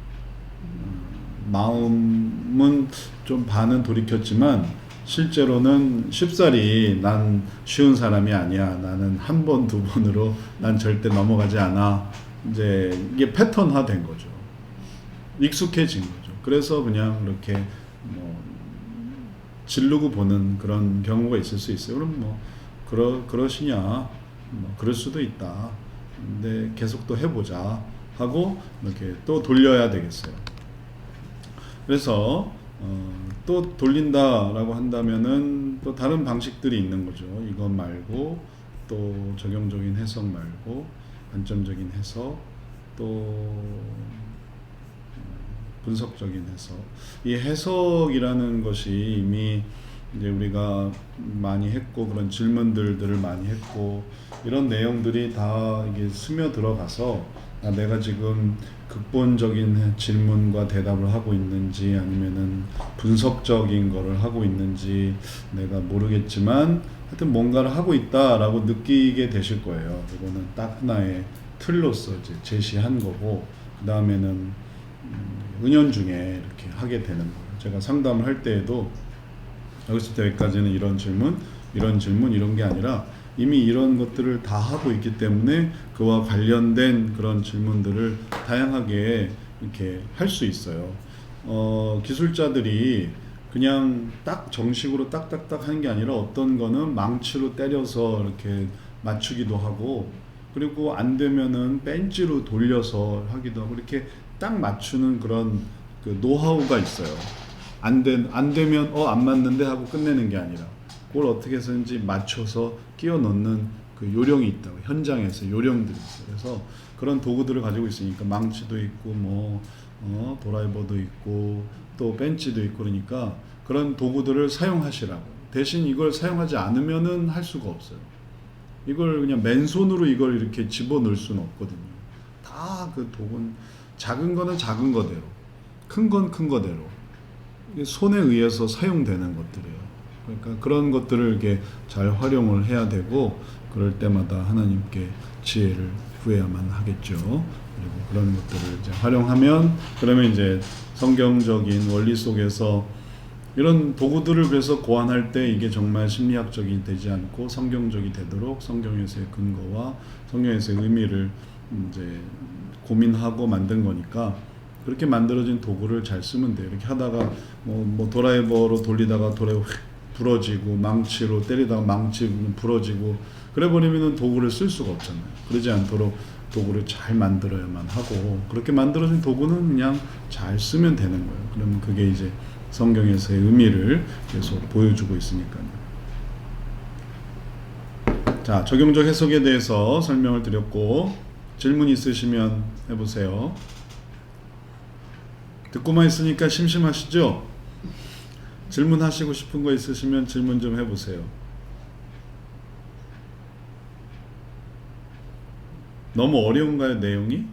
마음은 좀 반은 돌이켰지만 실제로는 쉽사리 난 쉬운 사람이 아니야. 나는 한 번, 두 번으로 난 절대 넘어가지 않아. 이제 이게 패턴화 된 거죠. 익숙해진 거죠. 그래서 그냥 이렇게 뭐 지르고 보는 그런 경우가 있을 수 있어요. 그럼 뭐 그러시냐? 뭐 그럴 수도 있다. 근데 계속 또 해보자 하고 이렇게 또 돌려야 되겠어요. 그래서 또 돌린다라고 한다면은 또 다른 방식들이 있는 거죠. 이것 말고 또 적용적인 해석 말고 관점적인 해석 또 분석적인 해석. 이 해석이라는 것이 이미 이제 우리가 많이 했고 그런 질문들을 많이 했고 이런 내용들이 다 이게 스며들어가서 내가 지금 극본적인 질문과 대답을 하고 있는지 아니면은 분석적인 거를 하고 있는지 내가 모르겠지만 하여튼 뭔가를 하고 있다라고 느끼게 되실 거예요. 이거는 딱 하나의 틀로서 이제 제시한 거고 그 다음에는 은연중에 이렇게 하게 되는 거예요. 제가 상담을 할 때에도 여기서부터 여기까지는 이런 질문 이런 게 아니라 이미 이런 것들을 다 하고 있기 때문에 그와 관련된 그런 질문들을 다양하게 이렇게 할 수 있어요. 기술자들이 그냥 딱 정식으로 딱딱딱 하는 게 아니라 어떤 거는 망치로 때려서 이렇게 맞추기도 하고 그리고 안 되면은 벤치로 돌려서 하기도 하고 이렇게 딱 맞추는 그런 그 노하우가 있어요. 안 되면 안 맞는데 하고 끝내는 게 아니라 그걸 어떻게 해서든지 맞춰서 끼워 넣는 그 요령이 있다고 현장에서 요령들이 있어요. 그래서 그런 도구들을 가지고 있으니까 망치도 있고 뭐 드라이버도 있고 또 벤치도 있고 그러니까 그런 도구들을 사용하시라고. 대신 이걸 사용하지 않으면은 할 수가 없어요. 이걸 그냥 맨손으로 이걸 이렇게 집어넣을 수는 없거든요. 다 그 도구는 작은 거는 작은 거대로, 큰 건 큰 거대로 손에 의해서 사용되는 것들이에요. 그러니까 그런 것들을 이렇게 잘 활용을 해야 되고 그럴 때마다 하나님께 지혜를 구해야만 하겠죠. 그리고 그런 것들을 이제 활용하면 그러면 이제 성경적인 원리 속에서 이런 도구들을 그래서 고안할 때 이게 정말 심리학적이 되지 않고 성경적이 되도록 성경에서의 근거와 성경에서의 의미를 이제 고민하고 만든 거니까 그렇게 만들어진 도구를 잘 쓰면 돼요. 이렇게 하다가 뭐 드라이버로 돌리다가 드라이버 부러지고 망치로 때리다가 망치 부러지고 그래 버리면은 도구를 쓸 수가 없잖아요. 그러지 않도록 도구를 잘 만들어야만 하고 그렇게 만들어진 도구는 그냥 잘 쓰면 되는 거예요. 그러면 그게 이제 성경에서의 의미를 계속 보여주고 있으니까요. 자, 적용적 해석에 대해서 설명을 드렸고 질문 있으시면 해보세요. 듣고만 있으니까 심심하시죠? 질문하시고 싶은 거 있으시면 질문 좀 해보세요. 너무 어려운가요, 내용이?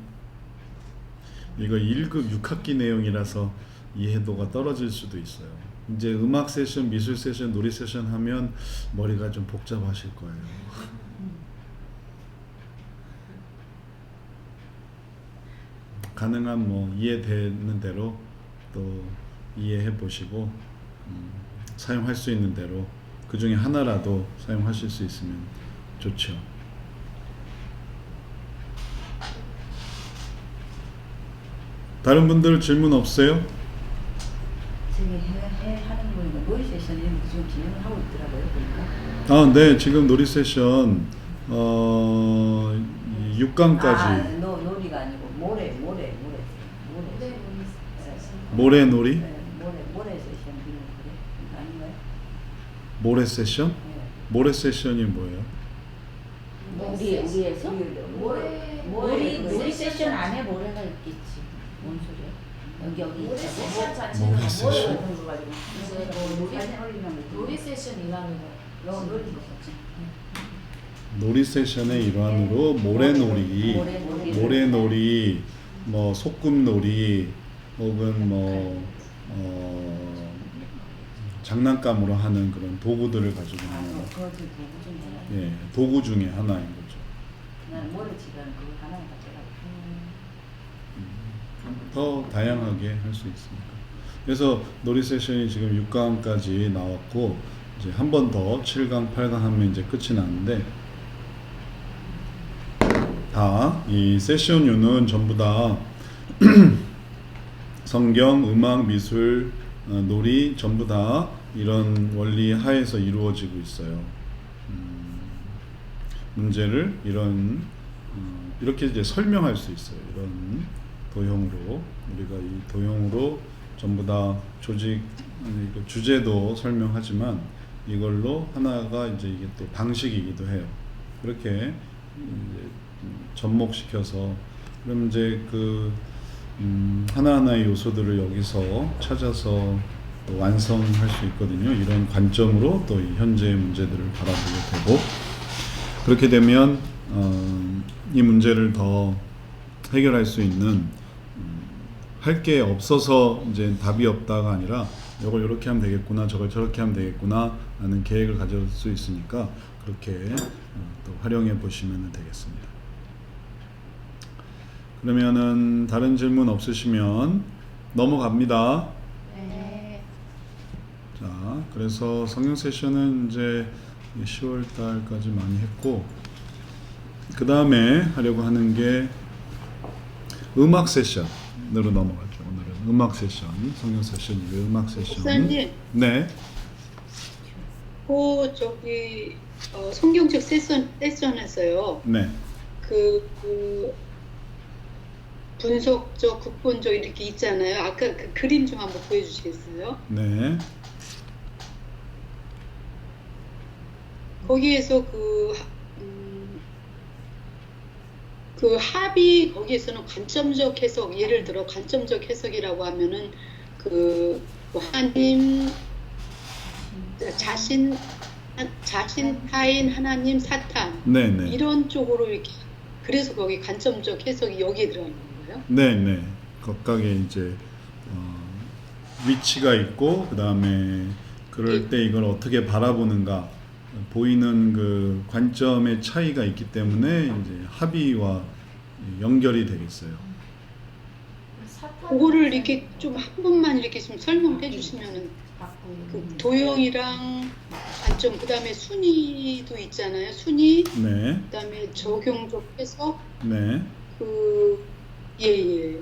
이거 1급 6학기 내용이라서 이해도가 떨어질 수도 있어요. 이제 음악 세션, 미술 세션, 놀이 세션 하면 머리가 좀 복잡하실 거예요. 가능한 뭐 이해되는 대로 또 이해해 보시고 사용할 수 있는 대로 그 중에 하나라도 사용하실 수 있으면 좋죠. 다른 분들 질문 없어요? 지금 하는 거 보니까 놀이 세션이 지금 진행을 하고 있더라고요. 보니까. 네, 지금 놀이 세션 6강까지. 놀이가 아니고 모래 모래 놀이? 네, 모래 세션 그래 아닌가요? 모래 세션? 네. 모래 세션이 뭐예요? 우리에서? 모래 놀이 세션 안에 모래가 있겠지. 뭔 소리야? 여기 모레 있다고? 세션 자체는 모레 세션? 이제 뭐 놀이 세션 일환으로 놀이 세션의 일환으로 모래놀이, 모래놀이, 뭐 소꿉놀이, 혹은 뭐 장난감으로 하는 그런 도구들을 가지고 하는 그것도 도구 중에 하나. 예, 도구 중에 하나인 거죠. 나는 모래치기는 그거 하나만 갖더라고. 더 다양하게 할 수 있으니까. 그래서 놀이 세션이 지금 6강까지 나왔고 이제 한 번 더 7강, 8강 하면 이제 끝이 나는데 다 이 세션류는 전부 다 성경, 음악, 미술, 놀이 전부 다 이런 원리 하에서 이루어지고 있어요. 문제를 이렇게 이제 설명할 수 있어요. 이런 도형으로 우리가 이 도형으로 전부 다 주제도 설명하지만 이걸로 하나가 이제 이게 또 방식이기도 해요. 그렇게 이제 접목시켜서 그럼 이제 하나하나의 요소들을 여기서 찾아서 또 완성할 수 있거든요. 이런 관점으로 또 이 현재의 문제들을 바라보게 되고 그렇게 되면 이 문제를 더 해결할 수 있는 할 게 없어서 이제 답이 없다가 아니라 이걸 이렇게 하면 되겠구나, 저걸 저렇게 하면 되겠구나 하는 계획을 가질 수 있으니까 그렇게 또 활용해 보시면 되겠습니다. 그러면은 다른 질문 없으시면 넘어갑니다. 네. 자, 그래서 성경 세션은 이제 10월 달까지 많이 했고 그 다음에 하려고 하는 게 음악 세션으로 넘어가죠. 오늘은 음악 세션, 성경 세션 이외 음악 세션. 목사님, 네, 저기 성경책 세션에서요. 네, 그 분석적, 극본적 이렇게 있잖아요. 아까 그 그림 좀 한번 보여주시겠어요? 네. 거기에서 그 합이 거기에서는 관점적 해석, 예를 들어 관점적 해석이라고 하면은 하나님, 자신, 타인, 하나님, 사탄 네, 네. 이런 쪽으로 이렇게 그래서 거기 관점적 해석이 여기에 들어가는 건가요? 네, 네. 각각의 이제 위치가 있고 그 다음에 그럴 때 이걸 어떻게 바라보는가 보이는 그 관점의 차이가 있기 때문에 이제 합의와 연결이 되겠어요. 그거를 이렇게 좀 한 번만 이렇게 좀 설명해 주시면은 그 도형이랑 관점 그다음에 순위도 있잖아요. 순위 네, 그다음에 적용적 해석 네. 예.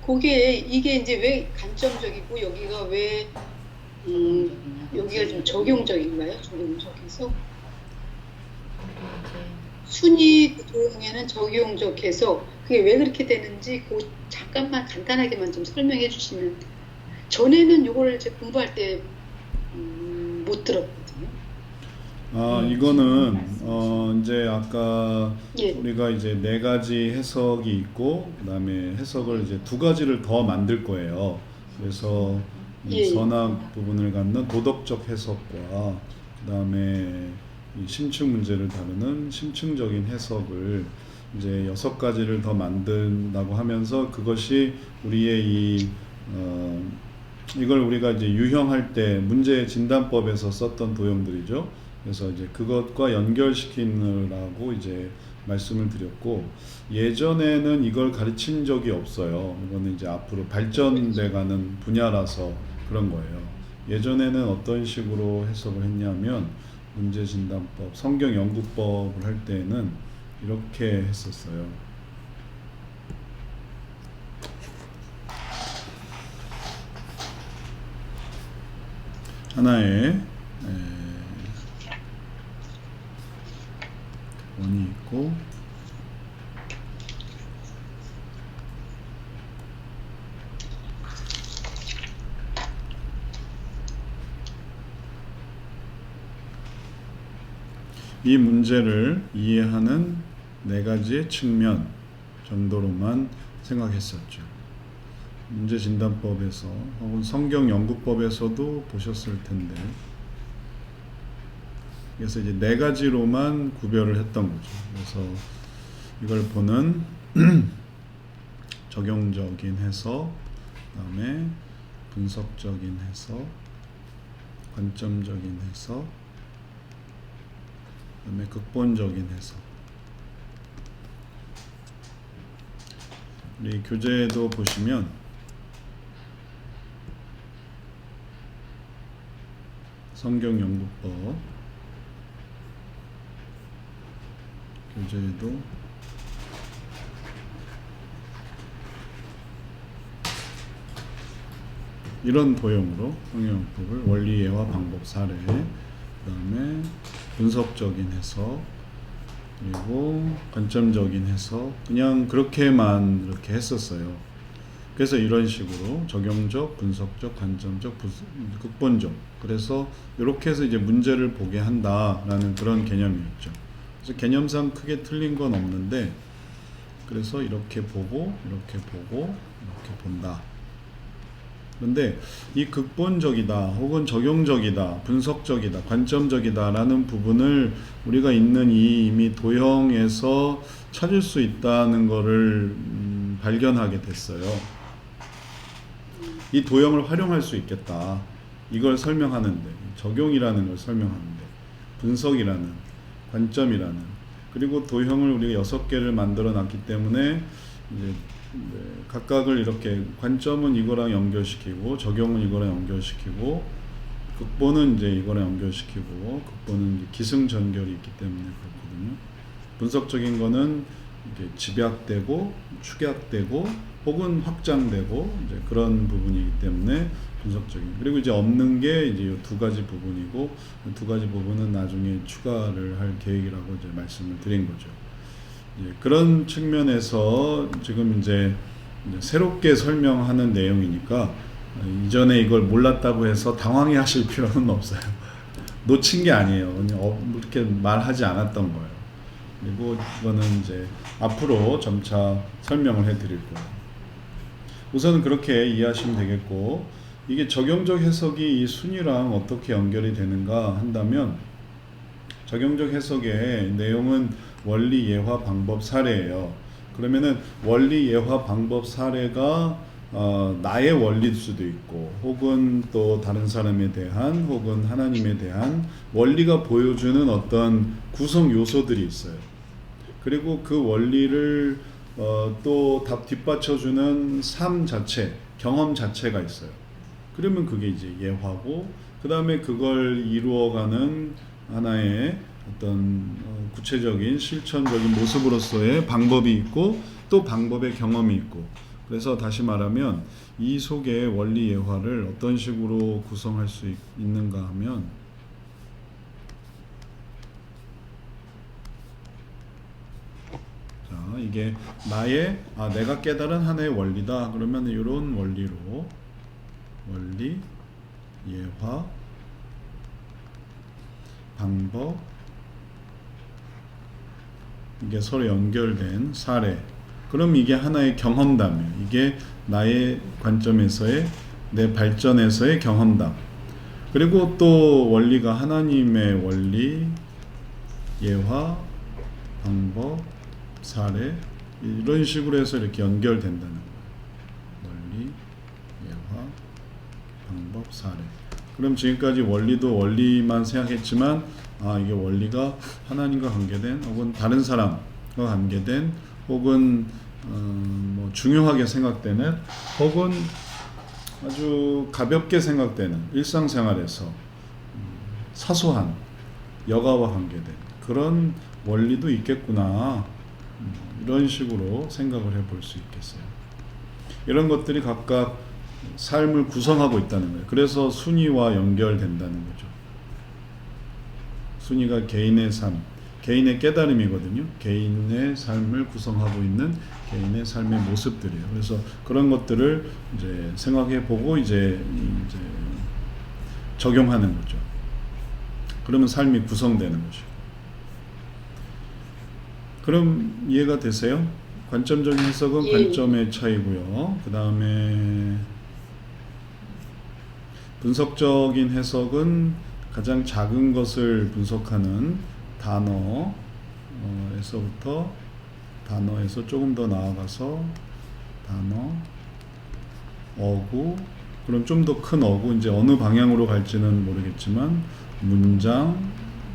그게 이게 이제 왜 관점적이고 여기가 왜 여기가 좀 적용적인가요? 적용적 해석? 순위 도형에는 적용적 해석 그게 왜 그렇게 되는지 잠깐만 간단하게만 좀 설명해 주시면 전에는 이거를 제 공부할 때 못 들었거든요. 이거는 이제 아까 예. 우리가 이제 4가지 해석이 있고 그다음에 해석을 이제 2가지를 더 만들 거예요. 그래서 이 예. 선악 부분을 갖는 도덕적 해석과 그다음에 이 심층 문제를 다루는 심층적인 해석을 이제 6가지를 더 만든다고 하면서 그것이 우리의 이걸 우리가 이제 유형할 때 문제 진단법에서 썼던 도형들이죠. 그래서 이제 그것과 연결시키느라고 이제 말씀을 드렸고 예전에는 이걸 가르친 적이 없어요. 이거는 이제 앞으로 발전돼가는 분야라서 그런 거예요. 예전에는 어떤 식으로 해석을 했냐면 문제 진단법, 성경 연구법을 할 때는 이렇게 했었어요. 하나의 원이 있고 이 문제를 이해하는 4가지의 측면 정도로만 생각했었죠. 문제진단법에서 혹은 성경연구법에서도 보셨을 텐데, 그래서 이제 네 가지로만 구별을 했던 거죠. 그래서 이걸 보는 적용적인 해석, 그다음에 분석적인 해석, 관점적인 해석, 그다음에 극본적인 해석. 우리 교재도 보시면 성경연구법 교재에도 이런 도형으로 성경연구법을 원리, 예화, 방법, 사례, 그 다음에 분석적인 해석, 그리고 관점적인 해석, 그냥 그렇게만 이렇게 했었어요. 그래서 이런 식으로 적용적, 분석적, 관점적, 극본적, 그래서 이렇게 해서 이제 문제를 보게 한다라는 그런 개념이었죠. 그래서 개념상 크게 틀린 건 없는데, 그래서 이렇게 보고 이렇게 보고 이렇게 본다. 그런데 이 극본적이다 혹은 적용적이다, 분석적이다, 관점적이다 라는 부분을 우리가 있는 이 이미 도형에서 찾을 수 있다는 것을 발견하게 됐어요. 이 도형을 활용할 수 있겠다. 이걸 설명하는데, 적용이라는 걸 설명하는데, 분석이라는, 관점이라는, 그리고 도형을 우리가 6개를 만들어 놨기 때문에 이제 각각을 이렇게, 관점은 이거랑 연결시키고, 적용은 이거랑 연결시키고, 극본은 이제 이거랑 연결시키고, 극본은 이제 기승전결이 있기 때문에 그렇거든요. 분석적인 거는 이게 집약되고, 축약되고, 혹은 확장되고, 이제 그런 부분이기 때문에 분석적인. 그리고 이제 없는 게 이제 이 두 가지 부분이고, 두 가지 부분은 나중에 추가를 할 계획이라고 이제 말씀을 드린 거죠. 그런 측면에서 지금 이제 새롭게 설명하는 내용이니까 이전에 이걸 몰랐다고 해서 당황해 하실 필요는 없어요. 놓친 게 아니에요. 그냥 이렇게 말하지 않았던 거예요. 그리고 이거는 이제 앞으로 점차 설명을 해 드릴 거예요. 우선은 그렇게 이해하시면 되겠고, 이게 적용적 해석이 이 순위랑 어떻게 연결이 되는가 한다면, 적용적 해석의 내용은 원리, 예화, 방법, 사례예요. 그러면은 원리, 예화, 방법, 사례가 나의 원리일 수도 있고, 혹은 또 다른 사람에 대한, 혹은 하나님에 대한 원리가 보여주는 어떤 구성 요소들이 있어요. 그리고 그 원리를 또 뒷받쳐주는 삶 자체, 경험 자체가 있어요. 그러면 그게 이제 예화고, 그 다음에 그걸 이루어가는 하나의 어떤 구체적인 실천적인 모습으로서의 방법이 있고, 또 방법의 경험이 있고, 그래서 다시 말하면 이 속에 원리 예화를 어떤 식으로 구성할 수 있는가 하면, 자, 이게 내가 깨달은 하나의 원리다. 그러면 이런 원리로 원리, 예화, 방법, 이게 서로 연결된 사례. 그럼 이게 하나의 경험담이에요. 이게 나의 관점에서의, 내 발전에서의 경험담. 그리고 또 원리가 하나님의 원리, 예화, 방법, 사례, 이런 식으로 해서 이렇게 연결된다는 거예요. 원리, 예화, 방법, 사례. 그럼 지금까지 원리도 원리만 생각했지만, 이게 원리가 하나님과 관계된, 혹은 다른 사람과 관계된, 혹은 뭐 중요하게 생각되는, 혹은 아주 가볍게 생각되는 일상생활에서 사소한 여가와 관계된 그런 원리도 있겠구나, 이런 식으로 생각을 해볼 수 있겠어요. 이런 것들이 각각 삶을 구성하고 있다는 거예요. 그래서 순위와 연결된다는 거죠. 순위가 개인의 삶, 개인의 깨달음이거든요. 개인의 삶을 구성하고 있는 개인의 삶의 모습들이에요. 그래서 그런 것들을 이제 생각해 보고 이제 적용하는 거죠. 그러면 삶이 구성되는 거죠. 그럼 이해가 되세요? 관점적인 해석은 예. 관점의 차이고요. 그 다음에 분석적인 해석은 가장 작은 것을 분석하는 단어에서부터 단어에서 조금 더 나아가서 단어, 어구, 그럼 좀 더 큰 어구, 이제 어느 방향으로 갈지는 모르겠지만 문장,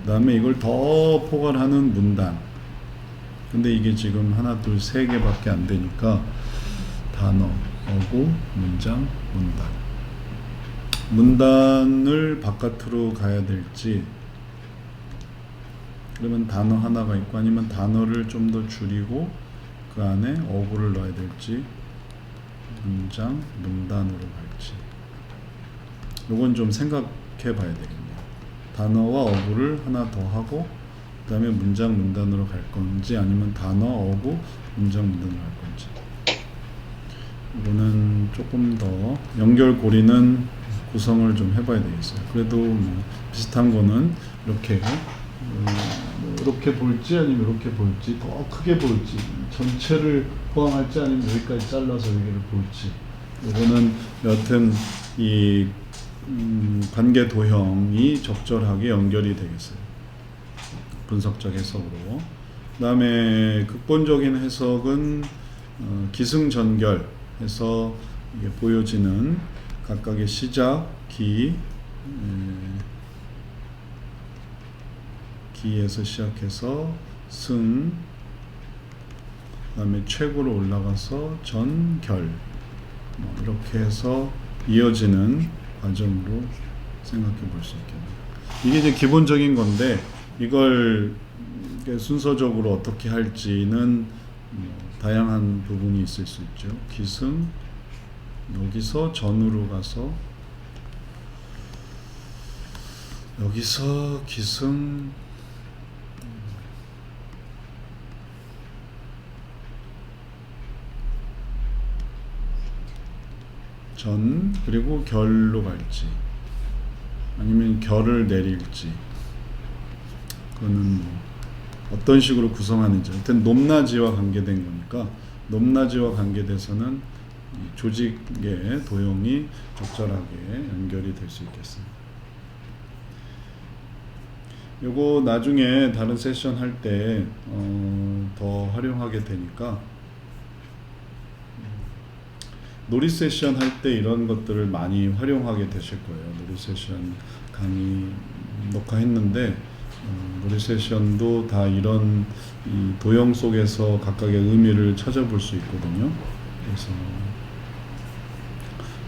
그 다음에 이걸 더 포괄하는 문단. 근데 이게 지금 하나, 둘, 세 개밖에 안 되니까 단어, 어구, 문장, 문단. 문단을 바깥으로 가야 될지, 그러면 단어 하나가 있고, 아니면 단어를 좀 더 줄이고 그 안에 어구를 넣어야 될지, 문장, 문단으로 갈지, 요건 좀 생각해 봐야 되겠네요. 단어와 어구를 하나 더 하고 그 다음에 문장, 문단으로 갈 건지, 아니면 단어, 어구, 문장, 문단으로 갈 건지, 이거는 조금 더 연결고리는 구성을 좀 해봐야 되겠어요. 그래도 뭐 비슷한 거는 이렇게 이렇게 볼지, 아니면 이렇게 볼지, 더 크게 볼지, 전체를 포함할지, 아니면 여기까지 잘라서 여기를 볼지, 이거는 여하튼 이 관계 도형이 적절하게 연결이 되겠어요. 분석적 해석으로. 그 다음에 극본적인 해석은 기승전결해서 이게 보여지는 각각의 시작, 기에서 시작해서 승, 그 다음에 최고로 올라가서 전, 결, 이렇게 해서 이어지는 과정으로 생각해 볼 수 있겠네요. 이게 이제 기본적인 건데, 이걸 순서적으로 어떻게 할지는 다양한 부분이 있을 수 있죠. 기승, 여기서 전으로 가서, 여기서 기승, 전, 그리고 결로 갈지, 아니면 결을 내릴지, 그거는 뭐 어떤 식으로 구성하는지, 하여튼 높낮이와 관계된 거니까 높낮이와 관계돼서는 조직의 도형이 적절하게 연결이 될 수 있겠습니다. 요거 나중에 다른 세션 할 때 더 활용하게 되니까, 놀이 세션 할 때 이런 것들을 많이 활용하게 되실 거예요. 놀이 세션 강의 녹화했는데 놀이 세션도 다 이런 이 도형 속에서 각각의 의미를 찾아볼 수 있거든요.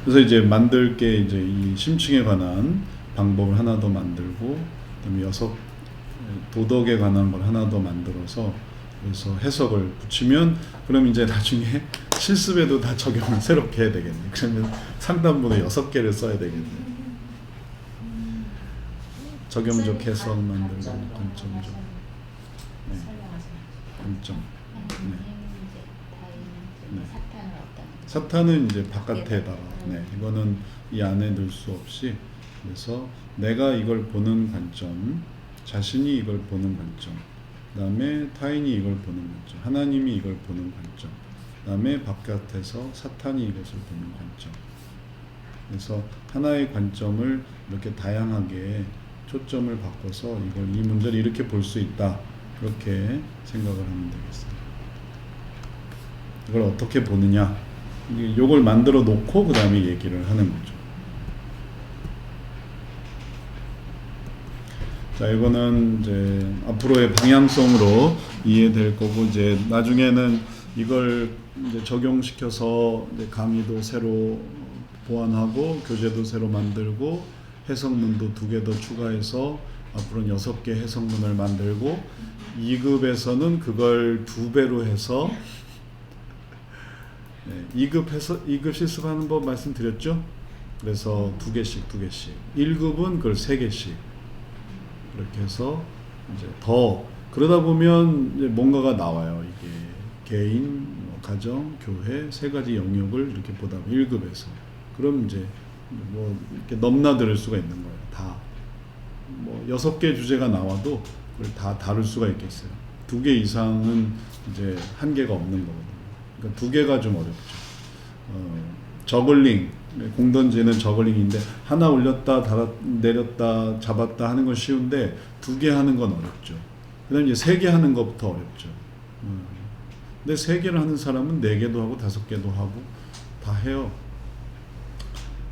그래서 이제 만들 게 이제 이 심층에 관한 방법을 하나 더 만들고, 그다음에 도덕에 관한 걸 하나 더 만들어서, 그래서 해석을 붙이면, 그럼 이제 나중에 실습에도 다 적용을 새롭게 해야 되겠네. 그러면 상담문에 6개를 써야 되겠네. 적용적 해석 만들고, 관점적, 네, 관점. 네. 사탄은 이제 바깥에다가, 네, 이거는 이 안에 넣을 수 없이, 그래서 내가 이걸 보는 관점, 자신이 이걸 보는 관점, 그 다음에 타인이 이걸 보는 관점, 하나님이 이걸 보는 관점, 그 다음에 바깥에서 사탄이 이것을 보는 관점. 그래서 하나의 관점을 이렇게 다양하게 초점을 바꿔서 이 문제를 이렇게 볼 수 있다, 그렇게 생각을 하면 되겠어요. 이걸 어떻게 보느냐, 이걸 만들어 놓고 그 다음에 얘기를 하는 거죠. 자, 이거는 이제 앞으로의 방향성으로 이해될 거고, 이제 나중에는 이걸 이제 적용시켜서 이제 강의도 새로 보완하고, 교재도 새로 만들고, 해석문도 2개 더 추가해서 앞으로는 6개 해석문을 만들고, 2급에서는 그걸 2배로 해서, 네, 2급 실습하는 법 말씀드렸죠? 그래서 2개씩. 1급은 그걸 3개씩. 그렇게 해서 이제 더 그러다 보면 이제 뭔가가 나와요. 이게 개인, 가정, 교회 3가지 영역을 이렇게 보다 보면 1급에서. 그럼 이제 뭐 이렇게 넘나들 수가 있는 거예요. 다. 뭐 6개 주제가 나와도 그걸 다 다룰 수가 있겠어요. 2개 이상은 이제 한계가 없는 거거든요. 그러니까 두 개가 좀 어렵죠. 저글링, 공 던지는 저글링인데 하나 올렸다 내렸다 잡았다 하는 건 쉬운데 두 개 하는 건 어렵죠. 그다음에 이제 세 개 하는 것부터 어렵죠. 근데 세 개를 하는 사람은 네 개도 하고 다섯 개도 하고 다 해요.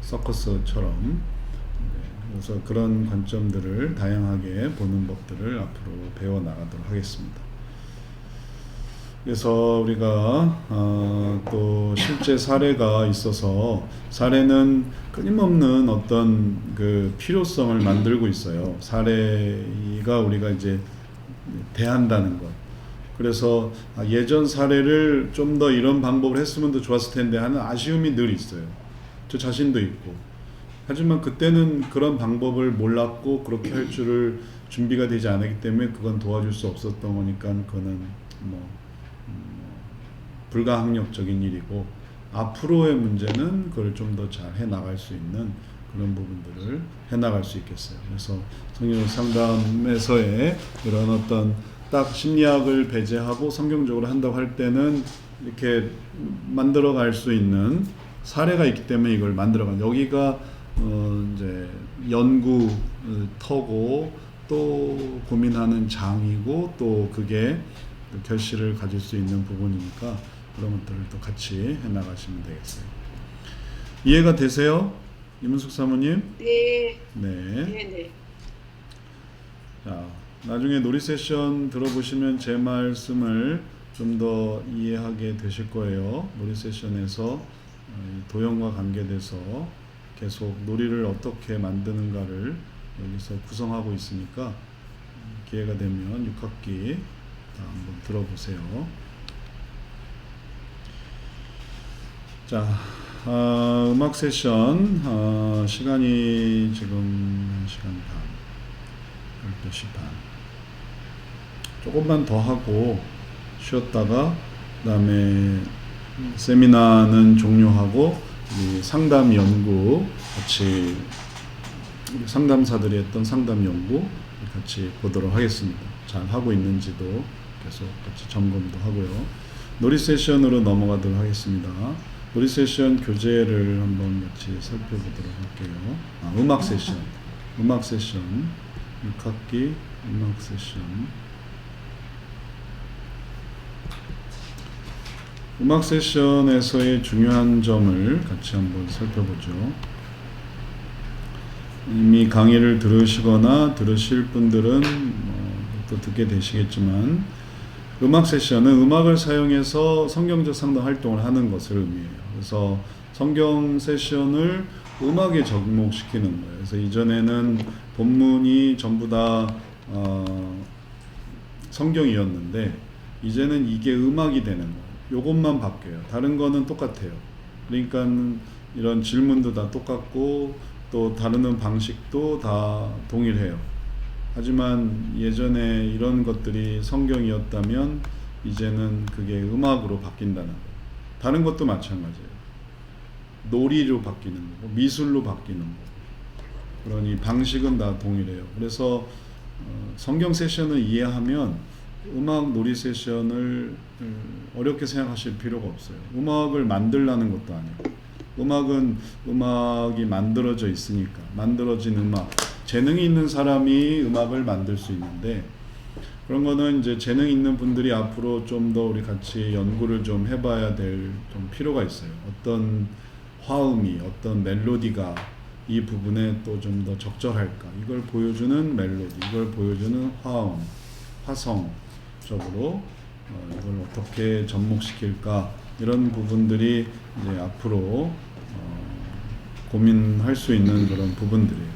서커스처럼. 그래서 그런 관점들을 다양하게 보는 법들을 앞으로 배워 나가도록 하겠습니다. 그래서 우리가 또 실제 사례가 있어서 사례는 끊임없는 어떤 그 필요성을 만들고 있어요. 사례가 우리가 이제 대한다는 것. 그래서 예전 사례를 좀 더 이런 방법을 했으면 더 좋았을 텐데 하는 아쉬움이 늘 있어요. 저 자신도 있고. 하지만 그때는 그런 방법을 몰랐고 그렇게 할 줄을 준비가 되지 않았기 때문에 그건 도와줄 수 없었던 거니까 그거는 불가항력적인 일이고 앞으로의 문제는 그걸 좀 더 잘 해나갈 수 있는 그런 부분들을 해나갈 수 있겠어요. 그래서 성경 상담에서의 이런 어떤 딱 심리학을 배제하고 성경적으로 한다고 할 때는 이렇게 만들어 갈 수 있는 사례가 있기 때문에 이걸 만들어 간 여기가 이제 연구 터고 또 고민하는 장이고 또 그게 결실을 가질 수 있는 부분이니까 그런 것들을 또 같이 해나가시면 되겠어요. 이해가 되세요? 이문숙 사모님? 네. 네. 네. 자, 나중에 놀이 세션 들어보시면 제 말씀을 좀 더 이해하게 되실 거예요. 놀이 세션에서 도형과 관계돼서 계속 놀이를 어떻게 만드는가를 여기서 구성하고 있으니까 기회가 되면 6학기 한번 들어보세요. 자, 음악 세션 시간이 지금 1시간 반, 12시 반. 조금만 더 하고 쉬었다가 그다음에 세미나는 종료하고 이 상담 연구 같이 우리 상담사들이 했던 상담 연구 같이 보도록 하겠습니다. 잘 하고 있는지도 계속 같이 점검도 하고요. 놀이 세션으로 넘어가도록 하겠습니다. 놀이 세션 교재를 한번 같이 살펴보도록 할게요. 음악 세션 6학기 음악 세션. 음악 세션에서의 중요한 점을 같이 한번 살펴보죠. 이미 강의를 들으시거나 들으실 분들은 또 듣게 되시겠지만 음악 세션은 음악을 사용해서 성경적 상담 활동을 하는 것을 의미해요. 그래서 성경 세션을 음악에 접목시키는 거예요. 그래서 이전에는 본문이 전부 다 성경이었는데 이제는 이게 음악이 되는 거예요. 요것만 바뀌어요. 다른 거는 똑같아요. 그러니까 이런 질문도 다 똑같고 또 다루는 방식도 다 동일해요. 하지만 예전에 이런 것들이 성경이었다면 이제는 그게 음악으로 바뀐다는 거예요. 다른 것도 마찬가지예요. 놀이로 바뀌는 거고 미술로 바뀌는 거고 그러니 방식은 다 동일해요. 그래서 성경 세션을 이해하면 음악 놀이 세션을 어렵게 생각하실 필요가 없어요. 음악을 만들라는 것도 아니고 음악은 음악이 만들어져 있으니까 만들어진 음악 재능이 있는 사람이 음악을 만들 수 있는데 그런 거는 이제 재능 있는 분들이 앞으로 좀 더 우리 같이 연구를 좀 해봐야 될 좀 필요가 있어요. 어떤 화음이 어떤 멜로디가 이 부분에 또 좀 더 적절할까 이걸 보여주는 멜로디 이걸 보여주는 화음 화성적으로 이걸 어떻게 접목시킬까 이런 부분들이 이제 앞으로 고민할 수 있는 그런 부분들이에요.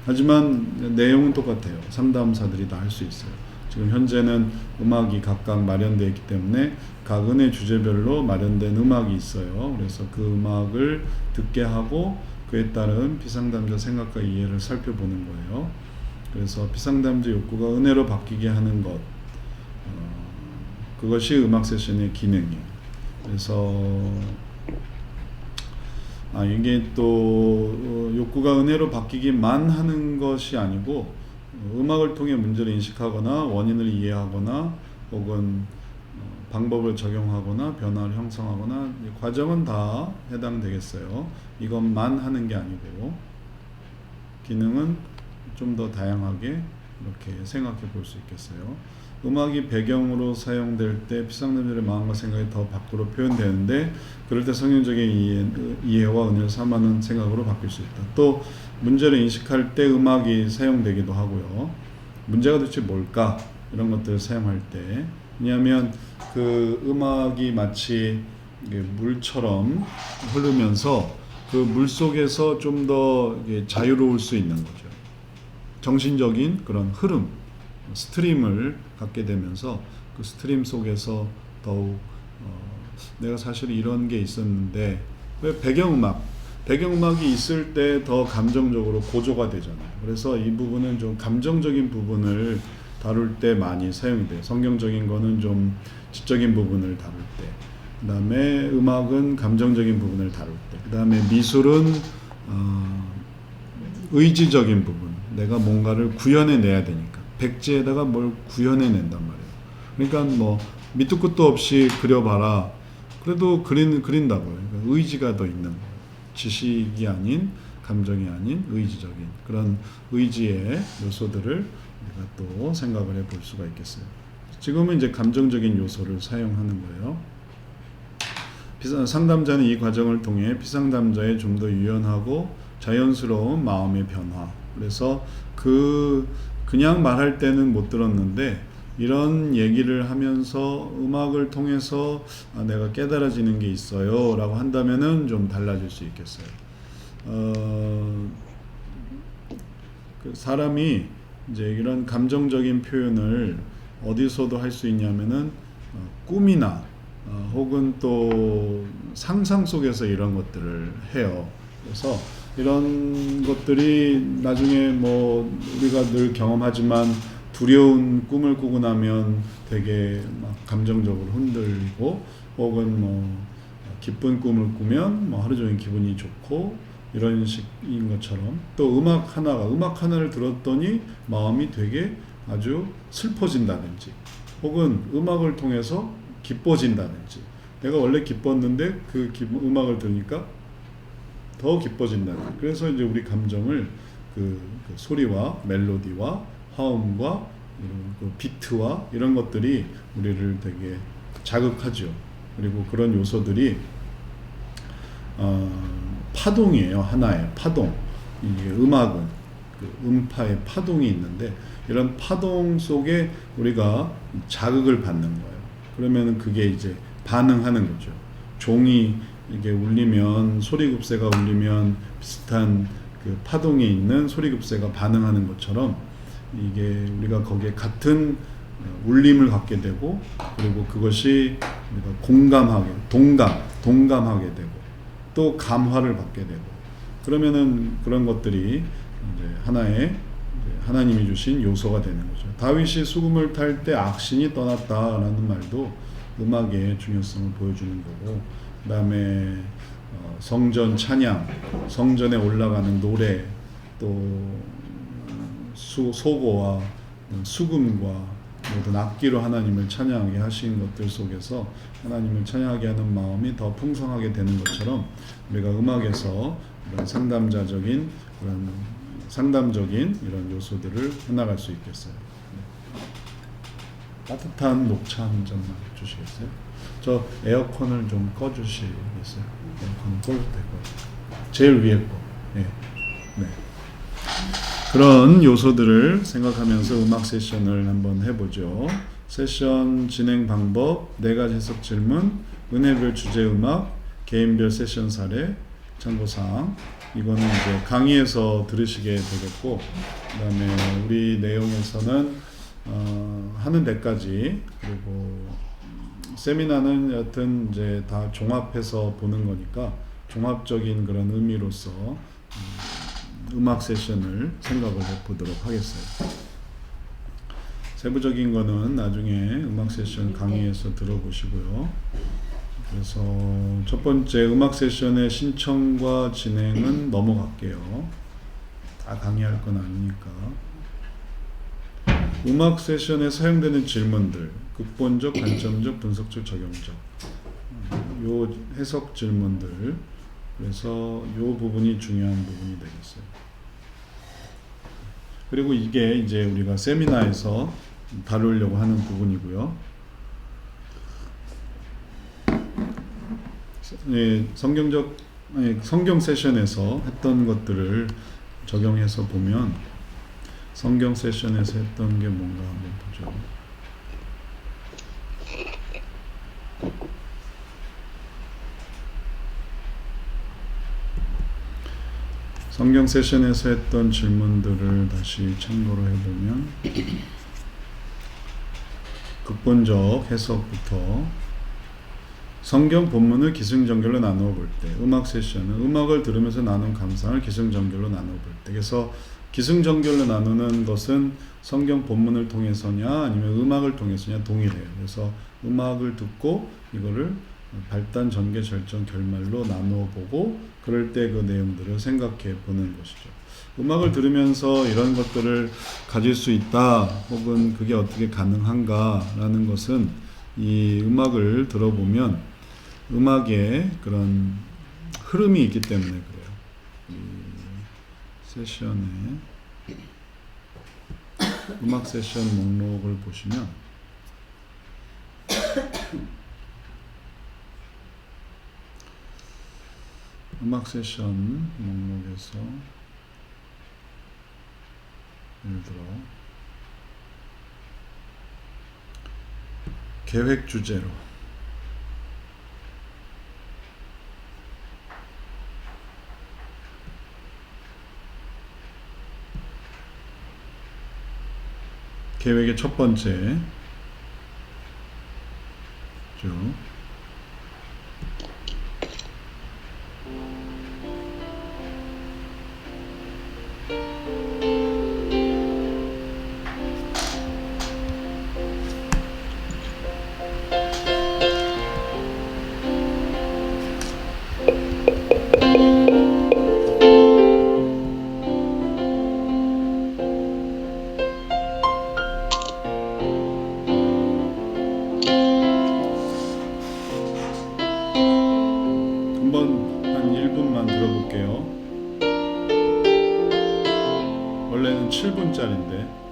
하지만 내용은 똑같아요. 상담사들이 다 할 수 있어요. 지금 현재는 음악이 각각 마련되어 있기 때문에 각 은혜 주제별로 마련된 음악이 있어요. 그래서 그 음악을 듣게 하고 그에 따른 비상담자 생각과 이해를 살펴보는 거예요. 그래서 비상담자 욕구가 은혜로 바뀌게 하는 것 그것이 음악 세션의 기능이에요. 그래서 이게 또 욕구가 은혜로 바뀌기만 하는 것이 아니고 음악을 통해 문제를 인식하거나 원인을 이해하거나 혹은 방법을 적용하거나 변화를 형성하거나 이 과정은 다 해당되겠어요. 이것만 하는 게 아니고 기능은 좀 더 다양하게 이렇게 생각해 볼 수 있겠어요. 음악이 배경으로 사용될 때 피상남들의 마음과 생각이 더 밖으로 표현되는데 그럴 때 성경적인 이해와 은혜를 삼아는 생각으로 바뀔 수 있다. 또 문제를 인식할 때 음악이 사용되기도 하고요. 문제가 도대체 뭘까? 이런 것들을 사용할 때 왜냐하면 그 음악이 마치 물처럼 흐르면서 그 물 속에서 좀 더 자유로울 수 있는 거죠. 정신적인 그런 흐름, 스트림을 갖게 되면서 그 스트림 속에서 더욱 내가 사실 이런 게 있었는데 왜 배경음악이 있을 때 더 감정적으로 고조가 되잖아요. 그래서 이 부분은 좀 감정적인 부분을 다룰 때 많이 사용이 돼요. 성경적인 거는 좀 지적인 부분을 다룰 때, 그 다음에 음악은 감정적인 부분을 다룰 때, 그 다음에 미술은 의지적인 부분, 내가 뭔가를 구현해내야 되니까 백지에다가 뭘 구현해낸단 말이에요. 그러니까 뭐 밑도 끝도 없이 그려봐라. 그래도 그린다고요. 그러니까 의지가 더 있는 거예요. 지식이 아닌, 감정이 아닌 의지적인 그런 의지의 요소들을 우리가 또 생각을 해볼 수가 있겠어요. 지금은 이제 감정적인 요소를 사용하는 거예요. 상담자는 이 과정을 통해 피상담자의 좀 더 유연하고 자연스러운 마음의 변화. 그래서 그냥 말할 때는 못 들었는데 이런 얘기를 하면서 음악을 통해서 내가 깨달아지는 게 있어요 라고 한다면은 좀 달라질 수 있겠어요. 그 사람이 이제 이런 감정적인 표현을 어디서도 할 수 있냐면은 꿈이나 혹은 또 상상 속에서 이런 것들을 해요. 그래서 이런 것들이 나중에 뭐 우리가 늘 경험하지만 두려운 꿈을 꾸고 나면 되게 막 감정적으로 흔들리고 혹은 뭐 기쁜 꿈을 꾸면 뭐 하루 종일 기분이 좋고 이런 식인 것처럼 또 음악 하나를 들었더니 마음이 되게 아주 슬퍼진다든지 혹은 음악을 통해서 기뻐진다든지 내가 원래 기뻤는데 그 음악을 들으니까 더 기뻐진다. 그래서 이제 우리 감정을 그 소리와 멜로디와 화음과 이런 그 비트와 이런 것들이 우리를 되게 자극하죠. 그리고 그런 요소들이 파동이에요. 하나의 파동. 이게 음악은 그 음파의 파동이 있는데 이런 파동 속에 우리가 자극을 받는 거예요. 그러면은 그게 이제 반응하는 거죠. 종이 이게 울리면 소리급새가 울리면 비슷한 그 파동이 있는 소리급새가 반응하는 것처럼 이게 우리가 거기에 같은 울림을 갖게 되고 그리고 그것이 우리가 동감하게 되고 또 감화를 받게 되고 그러면은 그런 것들이 이제 하나의 하나님이 주신 요소가 되는 거죠. 다윗이 수금을 탈 때 악신이 떠났다라는 말도 음악의 중요성을 보여주는 거고 그 다음에 성전 찬양, 성전에 올라가는 노래, 또 소고와 수금과 모든 악기로 하나님을 찬양하게 하신 것들 속에서 하나님을 찬양하게 하는 마음이 더 풍성하게 되는 것처럼 우리가 음악에서 이런 상담적인 이런 요소들을 해나갈 수 있겠어요. 따뜻한 녹차 한 잔만 주시겠어요? 저 에어컨을 좀 꺼주시겠어요? 에어컨 꺼도 될 것 같아요. 제일 위에 거. 네. 그런 요소들을 생각하면서 음악 세션을 한번 해보죠. 세션 진행 방법, 4가지 해석 질문, 은혜별 주제 음악, 개인별 세션 사례, 참고사항. 이거는 이제 강의에서 들으시게 되겠고, 그 다음에 우리 내용에서는 하는 데까지 그리고 세미나는 여튼 이제 다 종합해서 보는 거니까 종합적인 그런 의미로서 음악 세션을 생각을 해보도록 하겠어요. 세부적인 거는 나중에 음악 세션 강의에서 들어보시고요. 그래서 첫 번째 음악 세션의 신청과 진행은 넘어갈게요. 다 강의할 건 아니니까. 음악 세션에 사용되는 질문들 극본적, 관점적, 분석적, 적용적. 요 해석 질문들. 그래서 요 부분이 중요한 부분이 되겠어요. 그리고 이게 이제 우리가 세미나에서 다루려고 하는 부분이고요. 성경 세션에서 했던 것들을 적용해서 보면 성경 세션에서 했던 게 뭔가 한번 보죠. 성경 세션에서 했던 질문들을 다시 참고로 해보면 극본적 해석부터 성경 본문을 기승전결로 나누어 볼 때, 음악 세션은 음악을 들으면서 나눈 감상을 기승전결로 나누어 볼 때, 그래서 기승전결로 나누는 것은 성경 본문을 통해서냐 아니면 음악을 통해서냐 동일해요. 그래서 음악을 듣고 이거를 발단, 전개, 절정, 결말로 나누어 보고 그럴 때 그 내용들을 생각해 보는 것이죠. 음악을 들으면서 이런 것들을 가질 수 있다 혹은 그게 어떻게 가능한가 라는 것은 이 음악을 들어보면 음악에 그런 흐름이 있기 때문에 그래요. 이 세션에 음악 세션 목록을 보시면 음악 세션 목록에서 예를 들어 계획 주제로 계획의 첫 번째 쭉 한 1분만 들어볼게요. 원래는 7분짜리인데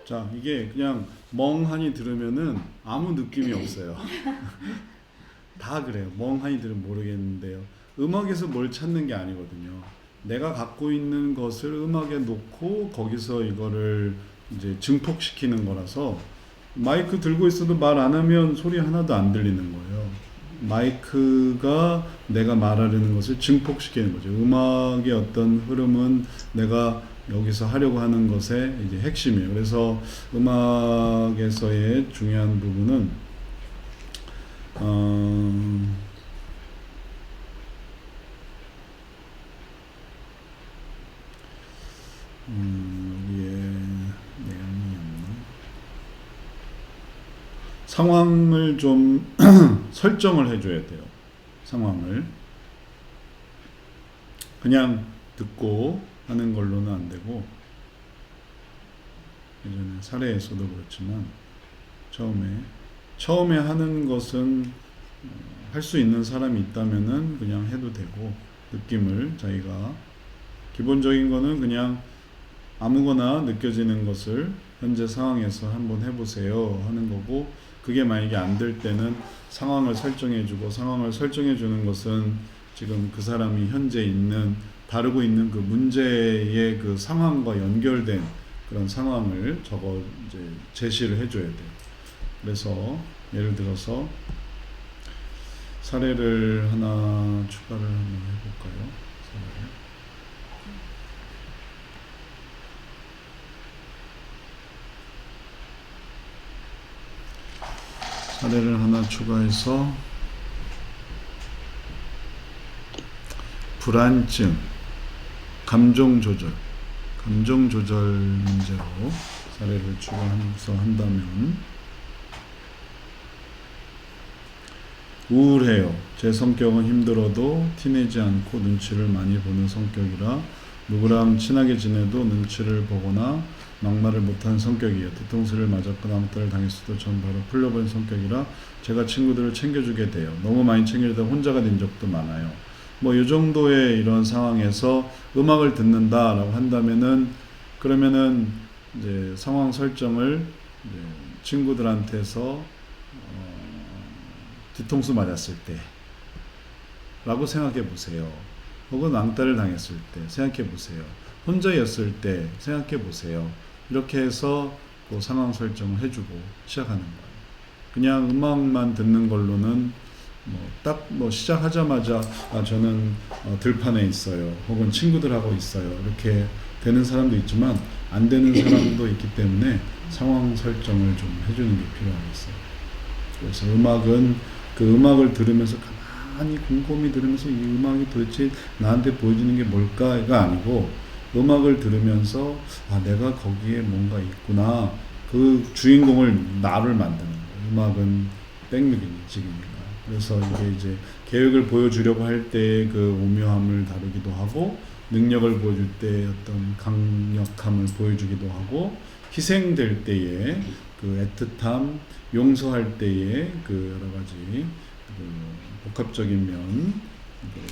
자, 이게 그냥 멍하니 들으면은 아무 느낌이 없어요. 다 그래요. 멍하니 들으면 모르겠는데요. 음악에서 뭘 찾는 게 아니거든요. 내가 갖고 있는 것을 음악에 놓고 거기서 이거를 이제 증폭시키는 거라서 마이크 들고 있어도 말 안 하면 소리 하나도 안 들리는 거예요. 마이크가 내가 말하려는 것을 증폭시키는 거죠. 음악의 어떤 흐름은 내가 여기서 하려고 하는 것의 이제 핵심이에요. 그래서 음악에서의 중요한 부분은 여기에 내용이 없나? 상황을 좀 설정을 해줘야 돼요. 상황을 그냥 듣고 하는 걸로는 안 되고, 예전에 사례에서도 그렇지만 처음에 하는 것은 할 수 있는 사람이 있다면은 그냥 해도 되고, 느낌을 자기가 기본적인 거는 그냥 아무거나 느껴지는 것을 현재 상황에서 한번 해보세요 하는 거고, 그게 만약에 안 될 때는 상황을 설정해주고, 상황을 설정해주는 것은 지금 그 사람이 현재 다루고 있는 그 문제의 그 상황과 연결된 그런 상황을 이제 제시를 해줘야 돼요. 그래서 예를 들어서 사례를 하나 추가를 한번 해볼까요? 사례를 하나 추가해서 불안증, 감정 조절 문제로 사례를 추가해서 한다면 우울해요. 제 성격은 힘들어도 티내지 않고 눈치를 많이 보는 성격이라 누구랑 친하게 지내도 눈치를 보거나 막말을 못하는 성격이에요. 뒤통수를 맞았거나 아무따를 당했어도 전 바로 풀려버린 성격이라 제가 친구들을 챙겨주게 돼요. 너무 많이 챙겨주다 혼자가 된 적도 많아요. 뭐 이 정도의 이런 상황에서 음악을 듣는다라고 한다면은 그러면은 이제 상황 설정을 이제 친구들한테서 뒤통수 맞았을 때 라고 생각해 보세요. 혹은 왕따를 당했을 때 생각해 보세요. 혼자였을 때 생각해 보세요. 이렇게 해서 그 상황 설정을 해주고 시작하는 거예요. 그냥 음악만 듣는 걸로는 딱 시작하자마자 저는 들판에 있어요. 혹은 친구들하고 있어요. 이렇게 되는 사람도 있지만 안 되는 사람도 있기 때문에 상황 설정을 좀 해주는 게 필요하겠어요. 그래서 음악은 그 음악을 들으면서 가만히 곰곰이 들으면서 이 음악이 도대체 나한테 보여주는 게 뭘까가 아니고 음악을 들으면서 내가 거기에 뭔가 있구나. 그 주인공을 나를 만드는 거예요. 음악은 백뮤직이니까. 그래서 이게 이제 계획을 보여주려고 할 때 그 오묘함을 다루기도 하고 능력을 보여줄 때 어떤 강력함을 보여주기도 하고 희생될 때의 그 애틋함, 용서할 때의 그 여러 가지 그 복합적인 면,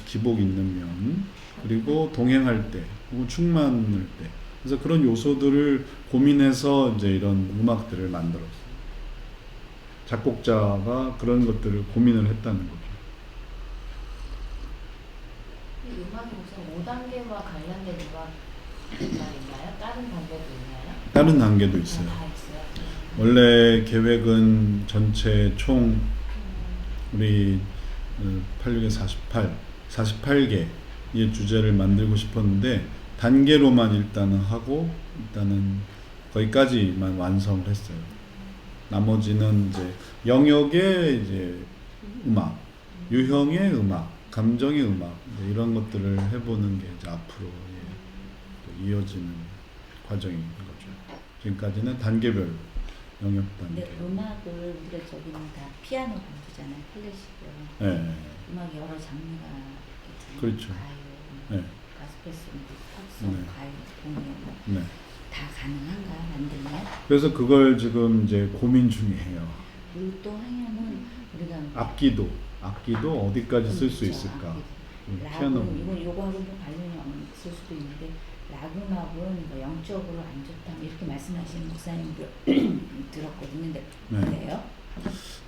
기복 있는 면, 그리고 동행할 때, 혹은 충만할 때. 그래서 그런 요소들을 고민해서 이제 이런 음악들을 만들었어요. 작곡자가 그런 것들을 고민을 했다는 거죠. 이 음악이 무슨 5단계와 관련된 음악이 있나요? 다른 단계도 있나요? 다른 단계도 있어요. 다 있어요. 원래 계획은 전체 총 우리 86에 48개의 주제를 만들고 싶었는데 단계로만 일단은 하고 일단은 거기까지만 완성을 했어요. 나머지는 이제 영역의 이제 음악, 유형의 음악, 감정의 음악 이런 것들을 해보는 게 이제 앞으로 또 이어지는 과정인 거죠. 지금까지는 단계별로 영역 단계. 근데 음악을 우리가 저기는 다 피아노 공부잖아요. 클래식으로. 네. 음악 여러 장르가 있잖아요. 그렇죠. 가요, 네. 가스펠송, 팝송, 네. 가요, 동요 네. 다 가능한가 만들면? 그래서 그걸 지금 이제 고민 중이에요. 그리고 또 하나는 우리가 악기도 어디까지 쓸 수 그렇죠. 있을까? 락은 이건 요거하고는 좀 관련이 없을 수도 있는데 락 음악은 뭐 영적으로 안 좋다 이렇게 말씀하시는 목사님들 들었거든요. 근데 네. 그래요?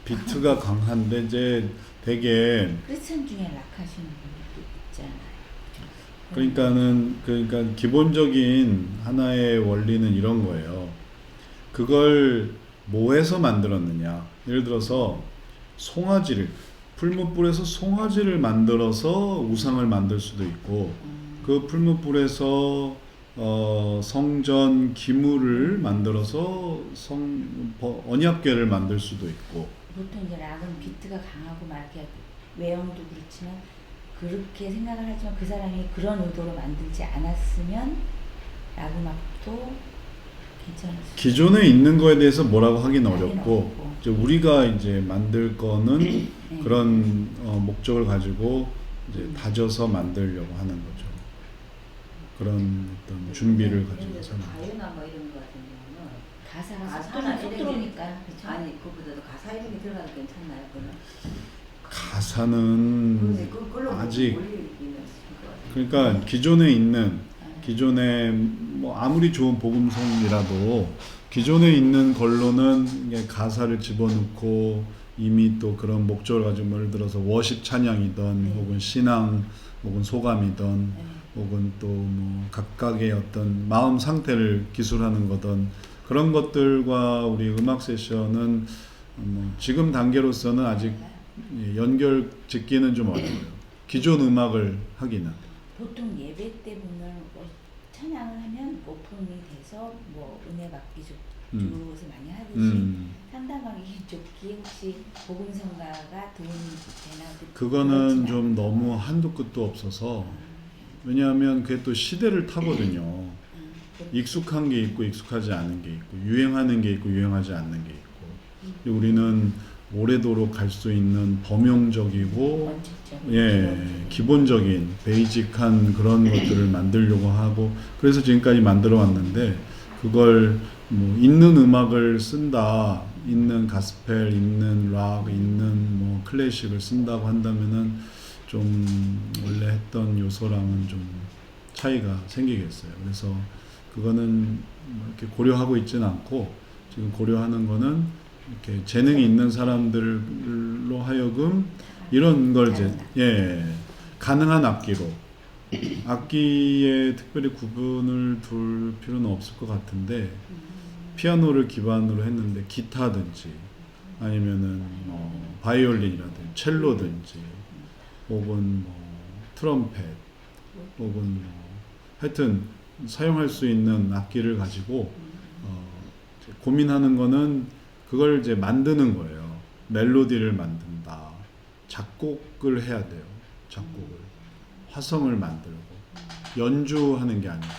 비트가 강한데 이제 되게 크리스천 중에 락 하시는 분들도 있잖아요. 그러니까 기본적인 하나의 원리는 이런 거예요. 그걸 뭐해서 만들었느냐? 예를 들어서 송아지를 풀무불에서 송아지를 만들어서 우상을 만들 수도 있고 그 풀무불에서 성전 기물을 만들어서 언약궤를 만들 수도 있고. 보통 이제 락은 비트가 강하고 막 이렇게 외형도 그렇지만 그렇게 생각을 하지만 그 사람이 그런 의도로 만들지 않았으면 락 음악도 괜찮을 수 기존에 있는 거에 대해서 뭐라고 하긴 하긴 어렵고 어렵고. 이제 우리가 이제 만들 거는 네. 그런 목적을 가지고 이제 다져서 만들려고 하는 거죠. 그런 어떤 준비를 가지고서. 가요나 뭐 이런 거 같은 경우는 가사가 가사나 쏙 이런 들어오니까 게 그렇죠? 아니 그보다도 가사 이런 게 들어가도 괜찮나요? 그거는? 가사는 그걸로 아직 올리기는 있을 것 같아요. 그러니까 기존에 뭐 아무리 좋은 복음성이라도 기존에 있는 걸로는 이게 가사를 집어넣고 이미 또 그런 목적을 가지고 예를 들어서 워십 찬양이든 네. 혹은 신앙 혹은 소감이든 네. 혹은 또 뭐 각각의 어떤 마음 상태를 기술하는 거든 그런 것들과 우리 음악 세션은 뭐 지금 단계로서는 아직 연결 짓기는 좀 어려워요. 기존 음악을 하기는. 보통 예배 때 보면 뭐 찬양을 하면 오픈이 돼서 뭐 은혜 받기 좋을 많이 하듯이 상담하기 좋기에 혹시 복음성가가 도움이 되나? 그거는 그렇진 좀 않아요. 너무 한도 끝도 없어서 왜냐하면 그게 또 시대를 타거든요. 익숙한 게 있고 익숙하지 않은 게 있고 유행하는 게 있고 유행하지 않는 게 있고 우리는 오래도록 갈 수 있는 범용적이고 기본적인 베이직한 그런 것들을 만들려고 하고 그래서 지금까지 만들어 왔는데 그걸 뭐 있는 음악을 쓴다 있는 가스펠 있는 락 있는 뭐 클래식을 쓴다고 한다면은 좀 원래 했던 요소랑은 좀 차이가 생기겠어요. 그래서 그거는 이렇게 고려하고 있지는 않고 지금 고려하는 거는 이렇게 재능이 있는 사람들로 하여금 이런 걸 이제 가능한 악기로 악기에 특별히 구분을 둘 필요는 없을 것 같은데 피아노를 기반으로 했는데 기타든지 아니면은 뭐 바이올린이라든지 첼로든지 혹은 뭐 트럼펫 혹은 뭐 하여튼 사용할 수 있는 악기를 가지고 고민하는 거는 그걸 이제 만드는 거예요. 멜로디를 만든다. 작곡을 해야 돼요. 작곡을. 화성을 만들고 연주하는 게 아니고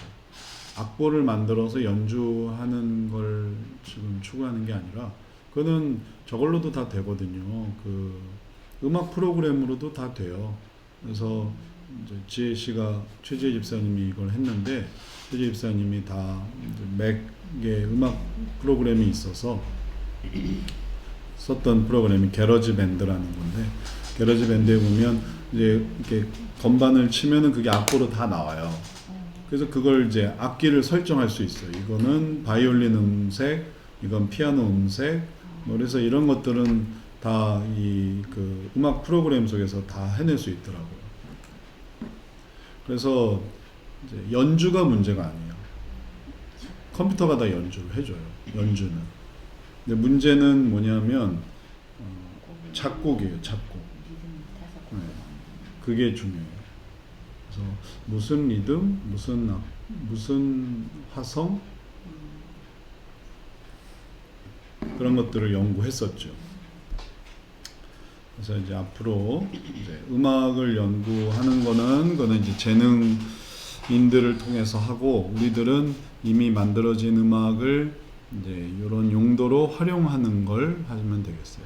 악보를 만들어서 연주하는 걸 지금 추구하는 게 아니라 그거는 저걸로도 다 되거든요. 그 음악 프로그램으로도 다 돼요. 그래서 이제 지혜 씨가 최지혜 집사님이 이걸 했는데 최지혜 집사님이 다 맥의 음악 프로그램이 있어서 썼던 프로그램이 게러지 밴드라는 건데 게러지 밴드에 보면 이제 이렇게 건반을 치면은 그게 악보로 다 나와요. 그래서 그걸 이제 악기를 설정할 수 있어요. 이거는 바이올린 음색, 이건 피아노 음색. 뭐 그래서 이런 것들은 다 이 그 음악 프로그램 속에서 다 해낼 수 있더라고요. 그래서 이제 연주가 문제가 아니에요. 컴퓨터가 다 연주를 해줘요. 연주는. 근데 문제는 뭐냐면 작곡이에요. 작곡. 네. 그게 중요해요. 그래서 무슨 리듬, 무슨 화성 그런 것들을 연구했었죠. 그래서 이제 앞으로 이제 음악을 연구하는 그거는 이제 재능인들을 통해서 하고 우리들은 이미 만들어진 음악을 이제 이런 용도로 활용하는 걸 하면 되겠어요.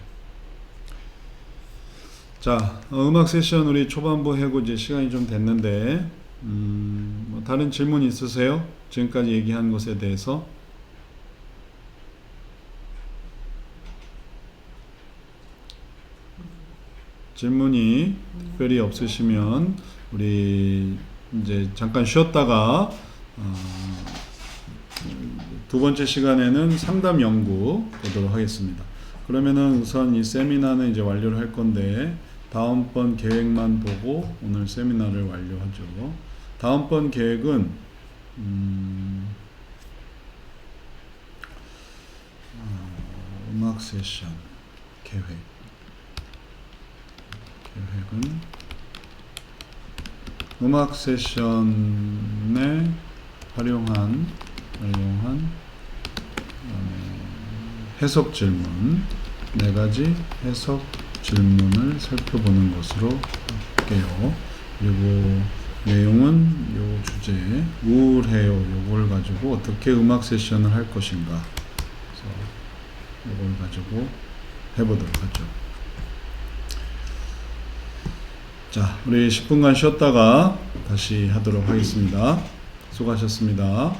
자, 음악 세션 우리 초반부 하고 이제 시간이 좀 됐는데 뭐 다른 질문 있으세요? 지금까지 얘기한 것에 대해서? 질문이 특별히 없으시면 우리 이제 잠깐 쉬었다가 두 번째 시간에는 상담 연구 보도록 하겠습니다. 그러면은 우선 이 세미나는 이제 완료를 할 건데 다음번 계획만 보고 오늘 세미나를 완료하죠. 다음번 계획은 음악 세션 계획은 음악 세션에 활용한 해석 질문 4가지 해석 질문을 살펴보는 것으로 할게요. 그리고 내용은 요 주제 우울해요 요걸 가지고 어떻게 음악 세션을 할 것인가 그래서 요걸 가지고 해보도록 하죠. 자, 우리 10분간 쉬었다가 다시 하도록 하겠습니다. 수고하셨습니다.